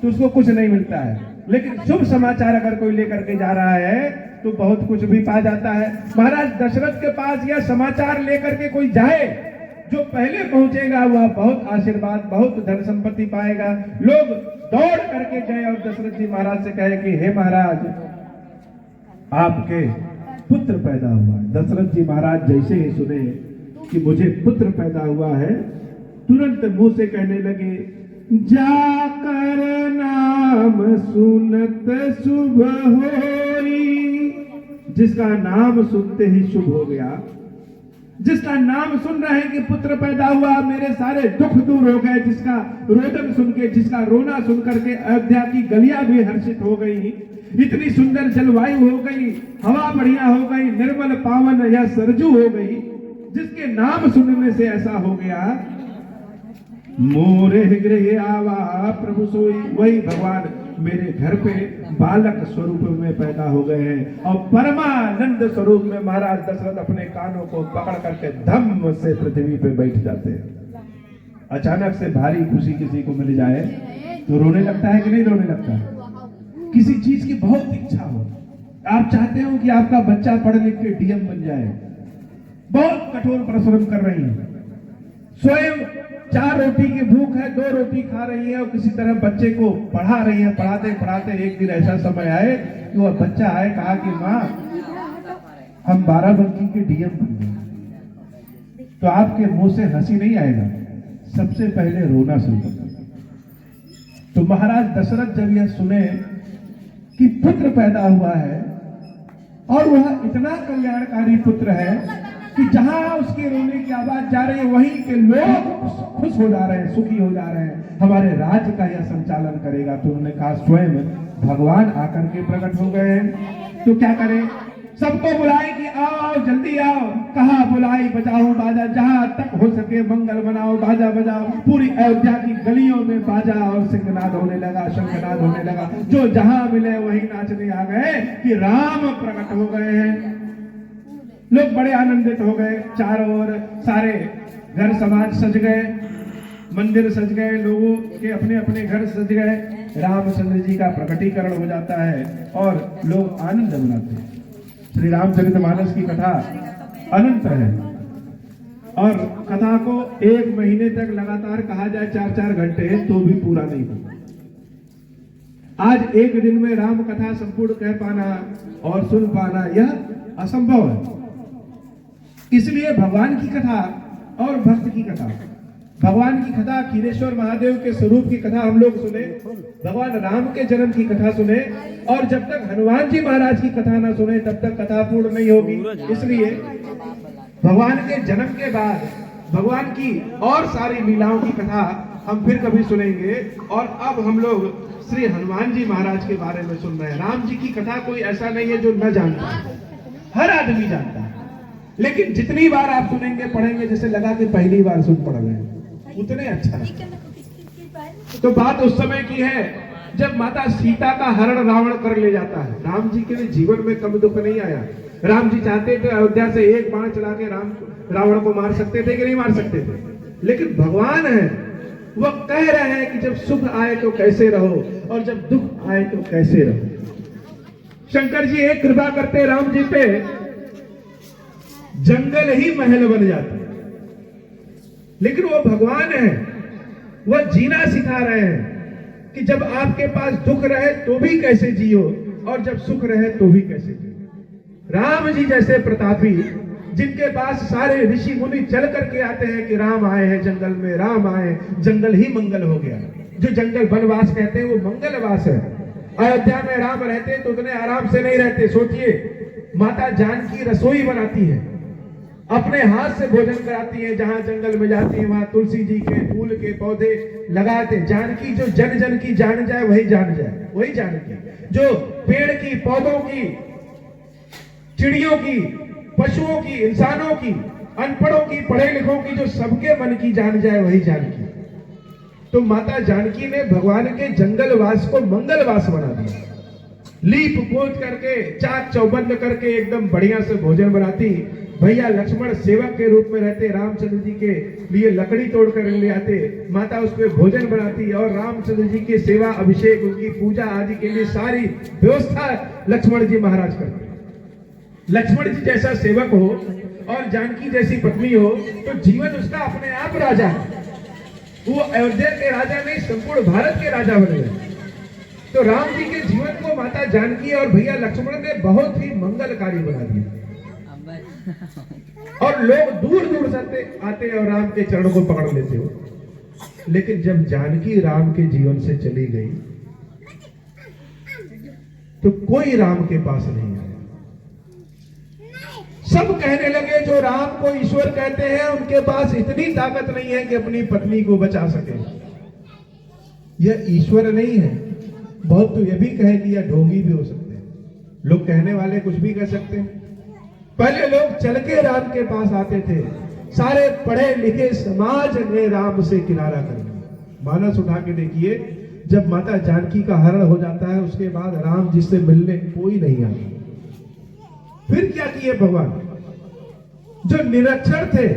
तो उसको कुछ नहीं मिलता है, लेकिन शुभ समाचार अगर कोई लेकर के जा रहा है तो बहुत कुछ भी पा जाता है। महाराज दशरथ के पास यह समाचार लेकर के कोई जाए, जो पहले पहुंचेगा वह बहुत आशीर्वाद, बहुत धन संपत्ति पाएगा। लोग दौड़ करके गए और दशरथ जी महाराज से कहे कि हे महाराज, आपके पुत्र पैदा हुआ है। दशरथ जी महाराज जैसे ही सुने कि मुझे पुत्र पैदा हुआ है, तुरंत मुंह से कहने लगे, जाकर नाम सुनत शुभ होई। जिसका नाम सुनते ही शुभ हो गया, जिसका नाम सुन रहे हैं कि पुत्र पैदा हुआ, मेरे सारे दुख दूर हो गए, जिसका रोदन सुन के, जिसका रोना सुन करके अयोध्या की गलियां भी हर्षित हो गई, इतनी सुंदर जलवायु हो गई, हवा बढ़िया हो गई, निर्मल पावन या सरजू हो गई, जिसके नाम सुनने से ऐसा हो गया, मोरे गृह आवा प्रभु सोई, वही भगवान मेरे घर पे बालक स्वरूप में पैदा हो गए हैं। और परमानंद स्वरूप में महाराज दशरथ अपने कानों को पकड़ करके धम्म से पृथ्वी पे बैठ जाते हैं। अचानक से भारी खुशी किसी को मिल जाए तो रोने लगता है कि नहीं रोने लगता है? किसी चीज की बहुत इच्छा हो, आप चाहते हो कि आपका बच्चा पढ़ लिख के डीएम बन जाए, बहुत कठोर परिश्रम कर रही है, स्वयं 4 रोटी की भूख है, 2 रोटी खा रही है और किसी तरह बच्चे को पढ़ा रही है। पढ़ाते पढ़ाते एक दिन ऐसा समय आए कि वह बच्चा आए, कहा कि माँ हम बाराबंकी के डीएम बन गए, तो आपके मुंह से हंसी नहीं आएगा, सबसे पहले रोना शुरू कर। तो महाराज दशरथ जब यह सुने कि पुत्र पैदा हुआ है और वह इतना कल्याणकारी पुत्र है कि जहां उसके रोने की आवाज जा रही है वहीं के लोग खुश हो जा रहे हैं, सुखी हो जा रहे हैं, हमारे राज्य का यह संचालन करेगा। तो उन्होंने कहा स्वयं भगवान आकर के प्रकट हो गए हैं, तो क्या करें? सबको बुलाए कि आओ आओ जल्दी आओ। कहा बुलाई बजाओ बाजा, जहां तक हो सके मंगल बनाओ, बाजा बजाओ। पूरी अयोध्या की गलियों में बाजा और सिंहनाद होने लगा, शंखनाद होने लगा, जो जहां मिले वहीं नाचने आ गए कि राम प्रकट हो गए हैं। लोग बड़े आनंदित हो गए, चारों ओर सारे घर समाज सज गए, मंदिर सज गए, लोगों के अपने अपने घर सज गए, रामचंद्र जी का प्रकटीकरण हो जाता है और लोग आनंद मनाते हैं। श्री रामचरितमानस की कथा अनंत है और कथा को 1 महीने तक लगातार कहा जाए 4-4 घंटे तो भी पूरा नहीं होता। आज एक दिन में राम कथा संपूर्ण कह पाना और सुन पाना यह असंभव है। इसलिए भगवान की कथा और भक्त की कथा, भगवान की कथा क्षीरेश्वर महादेव के स्वरूप की कथा हम लोग सुने, भगवान राम के जन्म की कथा सुने, और जब तक हनुमान जी महाराज की कथा ना सुने तब तक कथा पूर्ण नहीं होगी। इसलिए भगवान के जन्म के बाद भगवान की और सारी लीलाओं की कथा हम फिर कभी सुनेंगे। और अब हम लोग श्री हनुमान जी महाराज के बारे में सुन रहे हैं। राम जी की कथा कोई ऐसा नहीं है जो न जानता है, हर आदमी जानता है, लेकिन जितनी बार आप सुनेंगे पढ़ेंगे जैसे लगा कि पहली बार सुन पढ़ रहे हैं, उतने अच्छा है। तो बात उस समय की है जब माता सीता का हरण रावण कर ले जाता है। राम जी के लिए जीवन में कम दुख नहीं आया। राम जी चाहते थे अयोध्या से एक बाण चला के रावण को मार सकते थे कि नहीं मार सकते थे, लेकिन भगवान है वह कह रहे हैं कि जब सुख आए तो कैसे रहो और जब दुख आए तो कैसे रहो। शंकर जी एक कृपा करते राम जी पे, जंगल ही महल बन जाता। लेकिन वो भगवान है, वह जीना सिखा रहे हैं कि जब आपके पास दुख रहे तो भी कैसे जियो और जब सुख रहे तो भी कैसे जियो। राम जी जैसे प्रतापी, जिनके पास सारे ऋषि मुनि चल करके आते हैं कि राम आए हैं जंगल में, राम आए, जंगल ही मंगल हो गया। जो जंगल वनवास कहते हैं वो मंगलवास है। अयोध्या में राम रहते तो उतने आराम से नहीं रहते। सोचिए, माता जानकी रसोई बनाती है, अपने हाथ से भोजन कराती है, जहां जंगल में जाती है वहां तुलसी जी के फूल के पौधे लगाते। जानकी जो जन जन की जान जाए वही जान जाए, वही जानकी। जो पेड़ की, पौधों की, चिड़ियों की, पशुओं की, इंसानों की, अनपढ़ों की, पढ़े लिखों की, जो सबके मन की जान जाए वही जानकी। तो माता जानकी ने भगवान के जंगलवास को मंगलवास बना दिया। लीप पोत करके, चाक चौबंद करके एकदम बढ़िया से भोजन बनाती। भैया लक्ष्मण सेवक के रूप में रहते, रामचंद्र जी के लिए लकड़ी तोड़ कर ले आते, माता उस पर भोजन बनाती और रामचंद्र जी की सेवा, अभिषेक, उनकी पूजा आदि के लिए सारी व्यवस्था लक्ष्मण जी महाराज करते। लक्ष्मण जी जैसा सेवक हो और जानकी जैसी पत्नी हो तो जीवन उसका अपने आप राजा है। वो अयोध्या के राजा नहीं, संपूर्ण भारत के राजा बने गए। तो राम जी के जीवन को माता जानकी और भैया लक्ष्मण ने बहुत ही मंगलकारी बना दिया और लोग दूर दूर से आते और राम के चरणों को पकड़ लेते हो। लेकिन जब जानकी राम के जीवन से चली गई तो कोई राम के पास नहीं आया। सब कहने लगे जो राम को ईश्वर कहते हैं उनके पास इतनी ताकत नहीं है कि अपनी पत्नी को बचा सके। यह ईश्वर नहीं है। बहुत तो यह भी कहे कि यह ढोंगी भी हो सकते हैं। लोग कहने वाले कुछ भी कह सकते हैं। पहले लोग चल के राम के पास आते थे। सारे पढ़े लिखे समाज ने राम से किनारा कर लिया। मानस उठा के देखिए, जब माता जानकी का हरण हो जाता है उसके बाद राम जी से मिलने कोई नहीं आता। फिर क्या किए भगवान? जो निरक्षर थे,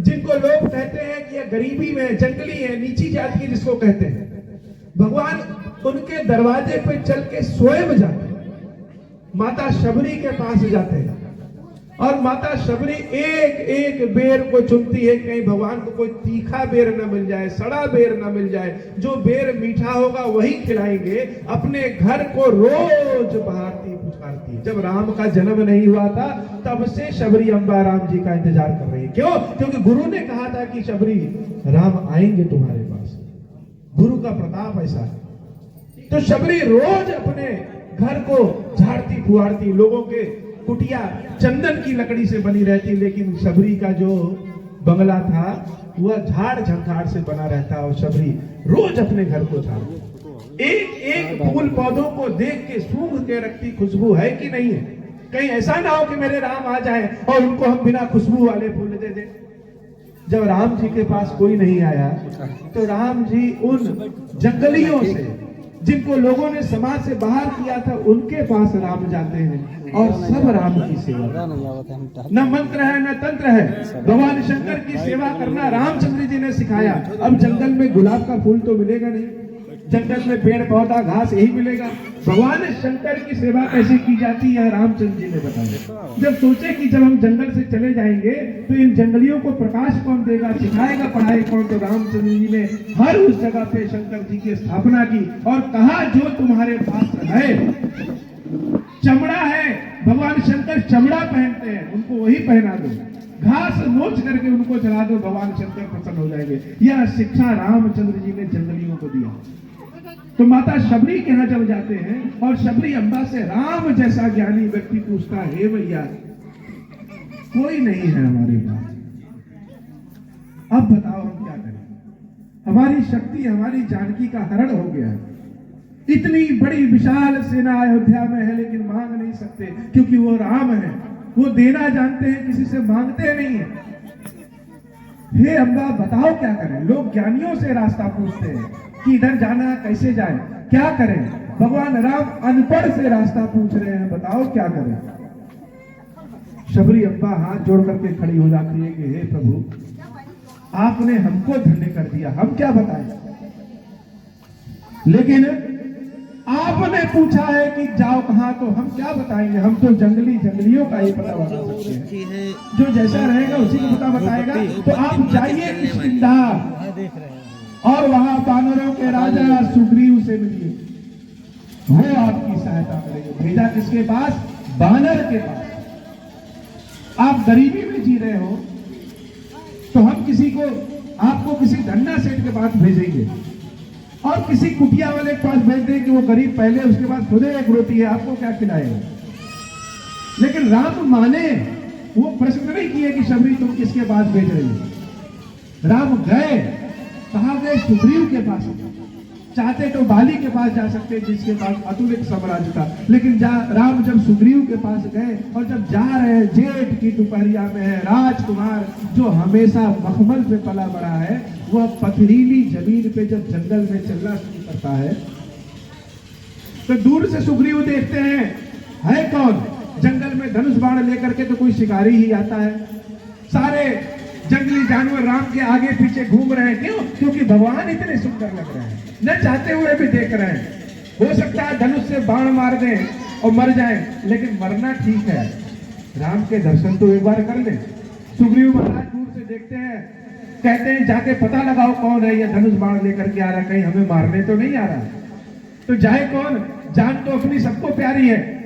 जिनको लोग कहते हैं कि यह गरीबी में, जंगली है, नीची जाति जिसको कहते हैं, भगवान उनके दरवाजे पे चल के स्वयं जाते हैं। माता शबरी के पास जाते हैं और माता शबरी एक एक बेर को चुनती है, कहीं भगवान को कोई तीखा बेर न मिल जाए, सड़ा बेर न मिल जाए। जो बेर मीठा होगा वही खिलाएंगे। अपने घर को रोज बहारती पुकारती। जब राम का जन्म नहीं हुआ था तब से शबरी अम्बा राम जी का इंतजार कर रही है। क्यों? क्योंकि गुरु ने कहा था कि शबरी राम आएंगे तुम्हारे पास। गुरु का प्रताप ऐसा है। तो शबरी रोज अपने घर को झाड़ती फुआरती। लोगों के कुटिया चंदन की लकड़ी से बनी रहती, लेकिन शबरी का जो बंगला था वह झाड़ झंखाड़ से बना रहता और शबरी रोज अपने घर को झाड़ती। एक एक फूल पौधों को देख के सूंघ के रखती, खुशबू है कि नहीं है। कहीं ऐसा ना हो कि मेरे राम आ जाए और उनको हम बिना खुशबू वाले फूल दे दें। जब राम जी के पास कोई नहीं आया तो राम जी उन जंगलियों से, जिनको लोगों ने समाज से बाहर किया था, उनके पास राम जाते हैं और सब राम की सेवा। न मंत्र है न तंत्र है, भगवान शंकर की सेवा करना रामचंद्र जी ने सिखाया। अब जंगल में गुलाब का फूल तो मिलेगा नहीं, जंगल में पेड़ पौधा घास यही मिलेगा। भगवान शंकर की सेवा कैसे की जाती है रामचंद्र जी ने बताया। जब सोचे कि जब हम जंगल से चले जाएंगे तो इन जंगलियों को प्रकाश कौन देगा, सिखाएगा पढ़ाई कौन, तो रामचंद्र जी ने हर उस जगह पे शंकर जी की स्थापना की और कहा जो तुम्हारे पास है चमड़ा है, भगवान शंकर चमड़ा पहनते हैं, उनको वही पहना दो। घास नोच करके उनको चला दो, भगवान शंकर प्रसन्न हो जाएंगे। यह शिक्षा रामचंद्र जी ने जंगलियों को दिया। तो माता शबरी के यहाँ जब जाते हैं और शबरी अम्बा से राम जैसा ज्ञानी व्यक्ति पूछता है, हे भैया कोई नहीं है हमारे पास, अब बताओ हम क्या करें। हमारी शक्ति, हमारी जानकी का हरण हो गया है। इतनी बड़ी विशाल सेना अयोध्या में है लेकिन मांग नहीं सकते क्योंकि वो राम है। वो देना जानते हैं, किसी से मांगते नहीं है। हे अम्बा बताओ क्या करें। लोग ज्ञानियों से रास्ता पूछते हैं कि इधर जाना कैसे जाए, क्या करें। भगवान राम अनपढ़ से रास्ता पूछ रहे हैं, बताओ क्या करें। शबरी अम्बा हाथ जोड़ करके खड़ी हो जाती है कि हे प्रभु आपने हमको धन्य कर दिया, हम क्या बताएं। लेकिन आपने पूछा है कि जाओ कहां, तो हम क्या बताएंगे। हम तो जंगलियों का ही पता बता सकते हैं, जो जैसा रहेगा उसी को पता बताएगा। तो आप जाइए किष्किंधा और वहां बानरों के राजा सुग्रीव से मिलिए, वो आपकी सहायता करेंगे। भेजा किसके पास? बानर के पास। आप गरीबी में जी रहे हो तो हम आपको किसी धन्ना सेठ के पास भेजेंगे और किसी कुटिया वाले के पास भेज दें कि वो गरीब पहले उसके बाद खुद एक रोटी है, आपको क्या खिलाएगा। लेकिन राम माने, वो प्रश्न नहीं किए कि शबरी तुम किसके पास भेज रही हो। राम गए, कहा गए सुग्रीव के पास। चाहते तो बाली के पास जा सकते जिसके पास अतुलित साम्राज्य था, लेकिन राम जब सुग्रीव के पास गए और जब जा रहे हैं, जेठ की दोपहरिया में है, राजकुमार जो हमेशा मखमल पे पला बड़ा है, वह पथरीली जमीन पे जब जंगल में चलना शुरू करता है तो दूर से सुग्रीव देखते हैं, है कौन। जंगल में धनुष बाण लेकर के तो कोई शिकारी ही आता है। सारे जंगली जानवर राम के आगे पीछे घूम रहे हैं। क्यों? क्योंकि भगवान इतने सुंदर लग रहे हैं, न चाहते हुए भी देख रहे हैं। हो सकता है धनुष से बाण मार दें और मर जाएं, लेकिन मरना ठीक है, राम के दर्शन तो एक बार कर ले। सुग्रीव महाराज दूर से देखते हैं, कहते हैं जाके पता लगाओ कौन है ये धनुष बाण लेकर के आ रहा, कहीं हमें मारने तो नहीं आ रहा। तो जाए कौन, जान तो अपनी सबको प्यारी है।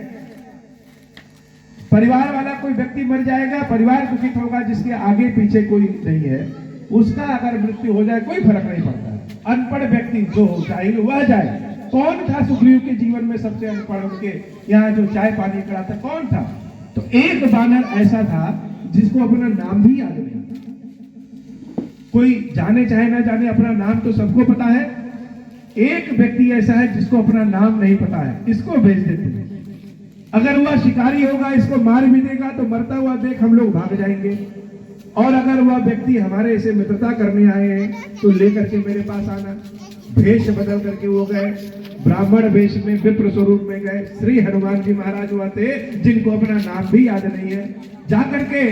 परिवार वाला कोई व्यक्ति मर जाएगा, परिवार दुखित होगा, जिसके आगे पीछे कोई नहीं है, उसका अगर मृत्यु हो जाए कोई फर्क नहीं पड़ता। अनपढ़ व्यक्ति जो जाहिल वह जाए। कौन था सुग्रीव के जीवन में सबसे अनपढ़, उनके यहाँ जो चाय पानी करा था, कौन था? तो एक बानर ऐसा था जिसको अपना नाम भी याद नहीं। कोई जाने चाहे ना जाने, अपना नाम तो सबको पता है। एक व्यक्ति ऐसा है जिसको अपना नाम नहीं पता है, इसको भेज देते हैं। अगर वह शिकारी होगा, इसको मार भी देगा तो मरता हुआ देख हम लोग भाग जाएंगे। और अगर वह व्यक्ति हमारे से मित्रता करने आए हैं तो लेकर के मेरे पास आना। भेष बदल करके वो गए, ब्राह्मण वेश में विप्र स्वरूप में गए। श्री हनुमान जी महाराज हुआ थे जिनको अपना नाम भी याद नहीं है। जाकर के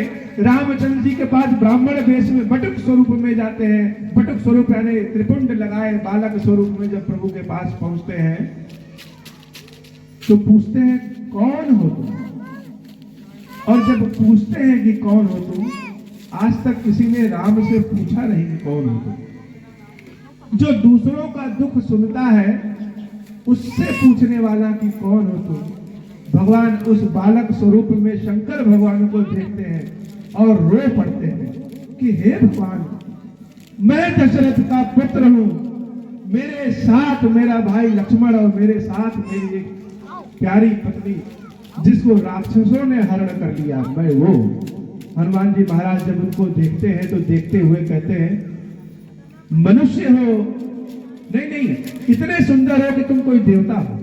रामचंद्र जी के पास ब्राह्मण वेश में बटुक स्वरूप में जाते हैं। बटुक स्वरूप यानी त्रिपुंड लगाए बालक स्वरूप में जब प्रभु के पास पहुंचते हैं तो पूछते हैं कौन हो तुम। और जब पूछते हैं कि कौन हो तुम, आज तक किसी ने राम से पूछा नहीं कि कौन हो तुम। जो दूसरों का दुख सुनता है उससे पूछने वाला कि कौन हो तुम। भगवान उस बालक स्वरूप में शंकर भगवान को देखते हैं और रो पड़ते हैं कि हे भगवान, मैं दशरथ का पुत्र हूं, मेरे साथ मेरा भाई लक्ष्मण और मेरे साथ मेरी एक प्यारी पत्नी जिसको राक्षसों ने हरण कर लिया, मैं वो। हनुमान जी महाराज जब उनको देखते हैं तो देखते हुए कहते हैं मनुष्य हो, नहीं, इतने सुंदर हो कि तुम कोई देवता हो।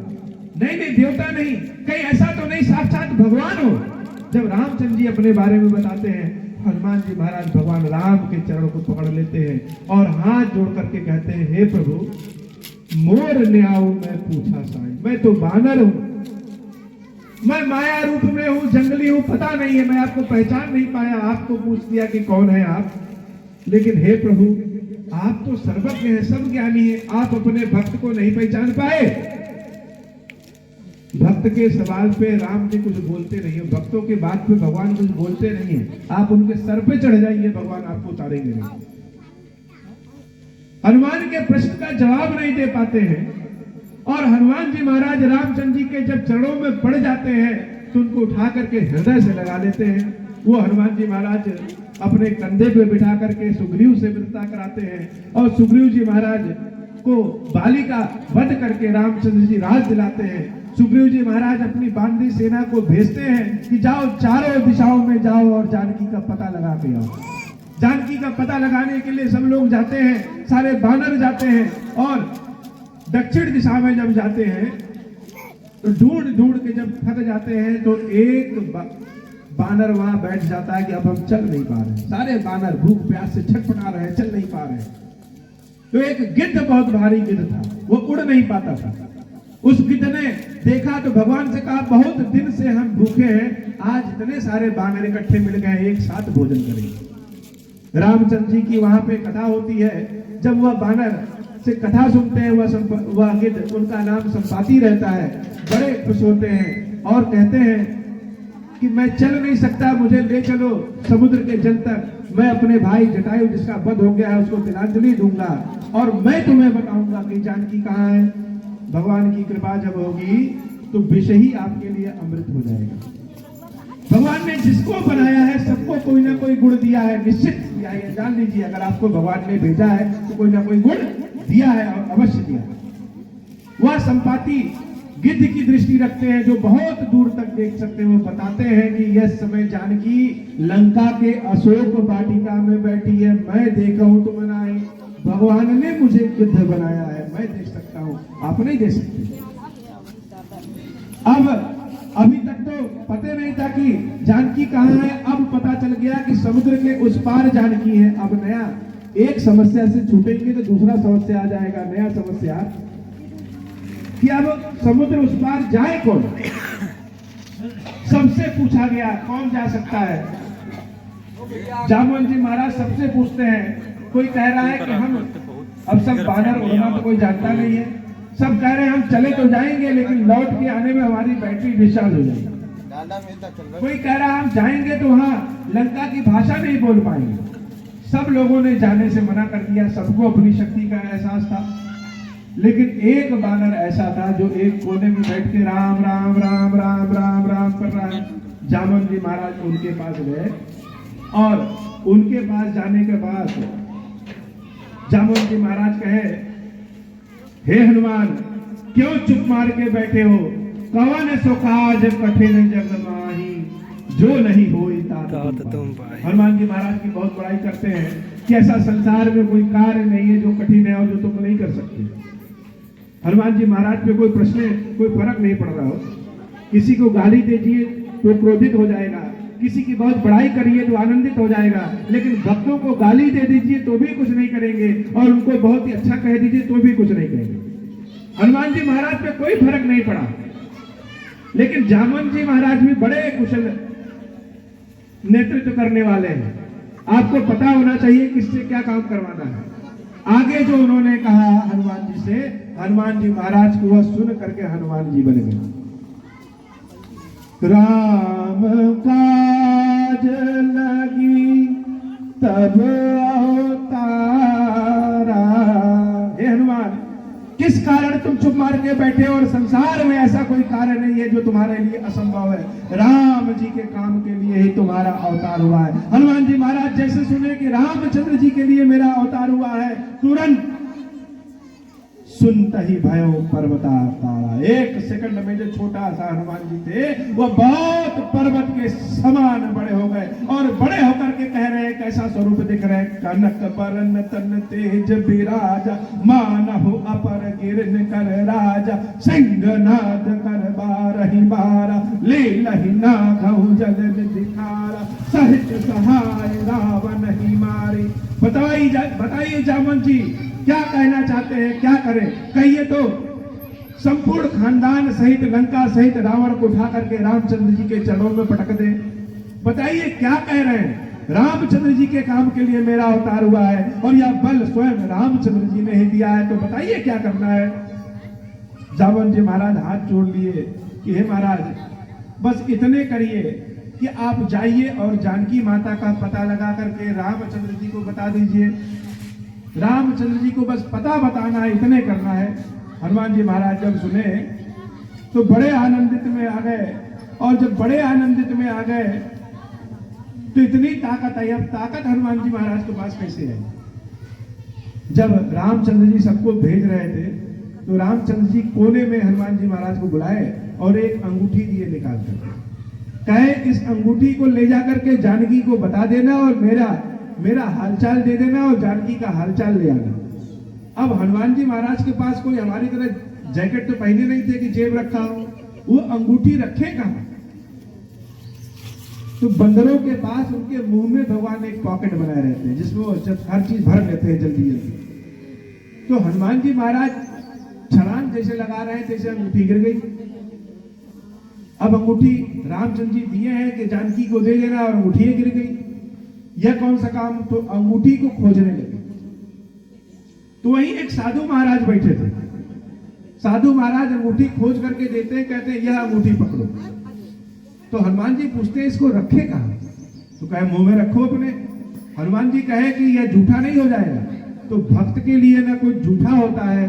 नहीं, देवता नहीं, कहीं ऐसा तो नहीं साक्षात भगवान हो। जब रामचंद्र जी अपने बारे में बताते हैं, हनुमान जी महाराज भगवान राम के चरणों को पकड़ लेते हैं और हाथ जोड़ करके कहते हैं हे प्रभु, मोर न्याऊ मैं पूछा साई, मैं तो बानर हूं, मैं माया रूप में हूं, जंगली हूं, पता नहीं है, मैं आपको पहचान नहीं पाया। आपको पूछ दिया कि कौन है आप, लेकिन हे प्रभु आप तो सर्वज्ञ हैं, सब ज्ञानी हैं, आप अपने भक्त को नहीं पहचान पाए। भक्त के सवाल पे राम जी कुछ बोलते नहीं है, भक्तों के बात पे भगवान कुछ बोलते नहीं है। आप उनके सर पे चढ़ जाइए, भगवान आपको उतारेंगे नहीं। हनुमान के प्रश्न का जवाब नहीं दे पाते हैं और हनुमान जी महाराज रामचंद्र जी के जब चरणों में पड़ जाते हैं तो उनको उठा करके हृदय से लगा लेते हैं। वो हनुमान जी महाराज अपने कंधे पे बिठा करके सुग्रीव से मित्रता कराते हैं और सुग्रीव जी महाराज को बाली का वध करके रामचंद्र जी राज दिलाते हैं। सुग्रीव जी महाराज अपनी बांधी सेना को भेजते हैं कि जाओ चारों दिशाओं में जाओ और जानकी का पता लगा के आओ। जानकी का पता लगाने के लिए सब लोग जाते हैं, सारे बानर जाते हैं और दक्षिण दिशा में जब जाते हैं तो ढूंढ के जब थक जाते हैं तो एक बानर वहां बैठ जाता है कि अब हम चल नहीं पा रहे। सारे बानर भूख प्यास से छटपटा रहे हैं, चल नहीं पा रहे। तो एक गिद्ध, बहुत भारी गिद्ध था, वो उड़ नहीं पाता था। उस गिद्ध ने देखा तो भगवान से कहा बहुत दिन से हम भूखे हैं, आज इतने सारे बानर इकट्ठे मिल गए, एक साथ भोजन करेंगे। रामचंद्र जी की वहां पे कथा होती है। जब वह बानर से कथा सुनते हैं, वह गिद्ध, उनका नाम संपाति रहता है, बड़े खुश होते हैं और कहते हैं कि मैं चल नहीं सकता, मुझे ले चलो समुद्र के जल तक, मैं अपने भाई जटायु जिसका वध हो गया है उसको तिलांजलि दूंगा और मैं तुम्हें बताऊंगा कि जानकी कहाँ है। भगवान की कृपा जब होगी तो विष ही आपके लिए अमृत हो जाएगा। भगवान ने जिसको बनाया है सबको कोई ना कोई गुण दिया है, निश्चित दिया है। जान लीजिए, अगर आपको भगवान ने भेजा है तो कोई ना कोई गुण दिया है और अवश्य दिया है। वह संपाति गिद्ध की दृष्टि रखते हैं जो बहुत दूर तक देख सकते हैं। वो बताते हैं कि यह समय जानकी लंका के अशोक वाटिका में बैठी है, मैं देखा हूं तुम नहीं, भगवान ने मुझे गिद्ध बनाया है, मैं देख सकता हूं, आप नहीं देख सकते। अब अभी तक तो पता नहीं था कि जानकी कहाँ है, अब पता चल गया कि समुद्र के उस पार जानकी है। अब नया एक समस्या से छूटेंगे तो दूसरा समस्या आ जाएगा, नया समस्या कि अब समुद्र उस पार जाए कौन। सबसे पूछा गया कौन जा सकता है। जामवंत जी महाराज सबसे पूछते हैं। कोई कह रहा है कि हम, अब सब बानर उड़ना तो कोई जानता नहीं है, सब कह रहे हैं हम चले तो जाएंगे लेकिन लौट के आने में हमारी बैटरी डिस्चार्ज हो जाएगी। कोई कह रहा है हम जाएंगे तो वहां लंका की भाषा नहीं बोल पाएंगे। सब लोगों ने जाने से मना कर दिया, सबको अपनी शक्ति का एहसास था। लेकिन एक बानर ऐसा था जो एक कोने में बैठ के राम राम राम राम राम राम कर रहा है। जामवंत जी महाराज उनके पास गए और उनके पास जाने के बाद जामवंत जी महाराज कहे, हे हनुमान क्यों चुप मार के बैठे हो, कवन सो काज कठिन जग माही, जो नहीं होई तात तुम पाए। हनुमान जी महाराज की बहुत बड़ाई करते हैं कि ऐसा संसार में कोई कार्य नहीं है जो कठिन है और जो तुम नहीं कर सकते। हनुमान जी महाराज पे कोई प्रश्न, कोई फर्क नहीं पड़ रहा हो। किसी को गाली दीजिए तो क्रोधित हो जाएगा, किसी की बहुत बड़ाई करिए तो आनंदित हो जाएगा, लेकिन भक्तों को गाली दे दीजिए तो भी कुछ नहीं करेंगे और उनको बहुत ही अच्छा कह दीजिए तो भी कुछ नहीं कहेंगे। हनुमान जी महाराज पे कोई फर्क नहीं पड़ा। लेकिन जामवंत जी महाराज भी बड़े कुशल नेतृत्व करने वाले हैं। आपको पता होना चाहिए किससे क्या काम करवाना है। आगे जो उन्होंने कहा हनुमान जी से, हनुमान जी महाराज को वह सुन करके हनुमान जी बन गए। राम काज लगी तब अवतारा। हे हनुमान, किस कारण तुम चुप मार के बैठे हो और संसार में ऐसा कोई कार्य नहीं है जो तुम्हारे लिए असंभव है। राम जी के काम के लिए ही तुम्हारा अवतार हुआ है। हनुमान जी महाराज जैसे सुने कि रामचंद्र जी के लिए मेरा अवतार हुआ है, तुरंत सुनता ही भयो पर्वताकारा। एक सेकंड में जो छोटा सा हनुमान जी थे वो बहुत पर्वत के समान बड़े हो गए और बड़े होकर के कह रहे हैं, कैसा स्वरूप दिख रहे हैं। कनक बरन तन तेज बिराजा, मानहु अपर गिरन कर राजा, सिंहनाद कर बारहि बारा, ले लहि नाघउ जल दिखारा, सहित सहाय रावण ही मारी। बताइए जामवंत जी क्या कहना चाहते हैं, क्या करें? कहिए तो संपूर्ण खानदान सहित लंका सहित रावण को उठा करके रामचंद्र जी के चरणों में पटक दे। बताइए क्या कह रहे हैं? रामचंद्र जी के काम के लिए मेरा अवतार हुआ है और यह बल स्वयं रामचंद्र जी ने ही दिया है, तो बताइए क्या करना है? जामवंत जी महाराज हाथ जोड़ लिए कि हे महाराज, बस इतने करिए कि आप जाइए और जानकी माता का पता लगा करके रामचंद्र जी को बता दीजिए। रामचंद्र जी को बस पता बताना है, इतने करना है। हनुमान जी महाराज जब सुने तो बड़े आनंदित में आ गए और जब बड़े आनंदित में आ गए तो इतनी ताकत आई। अब ताकत हनुमान जी महाराज के पास कैसे है? जब रामचंद्र जी सबको भेज रहे थे तो रामचंद्र जी कोने में हनुमान जी महाराज को बुलाए और एक अंगूठी दिए निकाल कर, कहे इस अंगूठी को ले जाकर के जानकी को बता देना और मेरा हालचाल दे देना और जानकी का हालचाल ले आना। अब हनुमान जी महाराज के पास कोई हमारी तरह जैकेट तो पहने नहीं थे कि जेब रखा हो, वो अंगूठी रखे कहां? तो बंदरों के पास उनके मुंह में भगवान एक पॉकेट बनाए रहते हैं जिसमें वो जब हर चीज भर लेते हैं जल्दी जल्दी। तो हनुमान जी महाराज छलांग जैसे लगा रहे थे, जैसे अंगूठी गिर गई। अब अंगूठी रामचंद्र जी दिए हैं कि जानकी को दे देना और अंगूठी गिर गई। यह कौन सा काम? तो अंगूठी को खोजने लगे। तो वहीं एक साधु महाराज बैठे थे। साधु महाराज अंगूठी खोज करके देते हैं, कहते हैं यह अंगूठी पकड़ो। तो हनुमान जी पूछते हैं इसको रखे कहां? तो कहे मुंह में रखो अपने। हनुमान जी कहे कि यह झूठा नहीं हो जाएगा। तो भक्त के लिए ना कोई झूठा होता है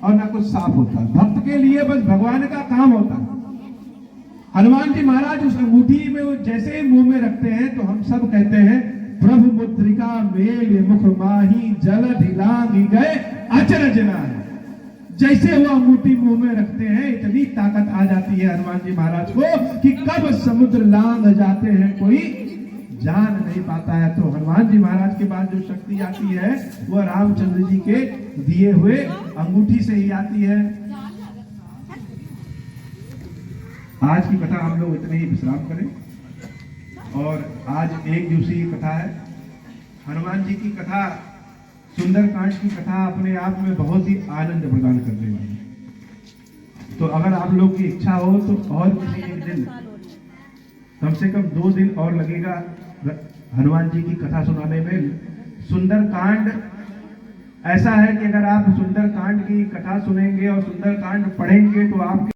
और ना कुछ साफ होता है। भक्त के लिए बस भगवान का काम होता है। हनुमान जी महाराज उस अंगूठी में वो जैसे ही मुंह में रखते हैं तो हम सब कहते हैं प्रभु मुद्रिका मेल मुख माही, जल ढिलांग गए अचरज ना है। जैसे वो अंगूठी मुंह में रखते हैं इतनी ताकत आ जाती है हनुमान जी महाराज को कि कब समुद्र लांघ जाते हैं कोई जान नहीं पाता है। तो हनुमान जी महाराज के बाद जो शक्ति आती है वो रामचंद्र जी के दिए हुए अंगूठी से ही आती है। आज की कथा हम लोग इतने ही विश्राम करें और आज एक दिवसीय कथा है। हनुमान जी की कथा, सुंदरकांड की कथा अपने आप में बहुत ही आनंद प्रदान करने वाली है। तो अगर आप लोग की इच्छा हो तो और किसी एक दिन, कम से कम 2 दिन और लगेगा हनुमान जी की कथा सुनाने में। सुंदरकांड ऐसा है कि अगर आप सुंदरकांड की कथा सुनेंगे और सुंदरकांड पढ़ेंगे तो आपके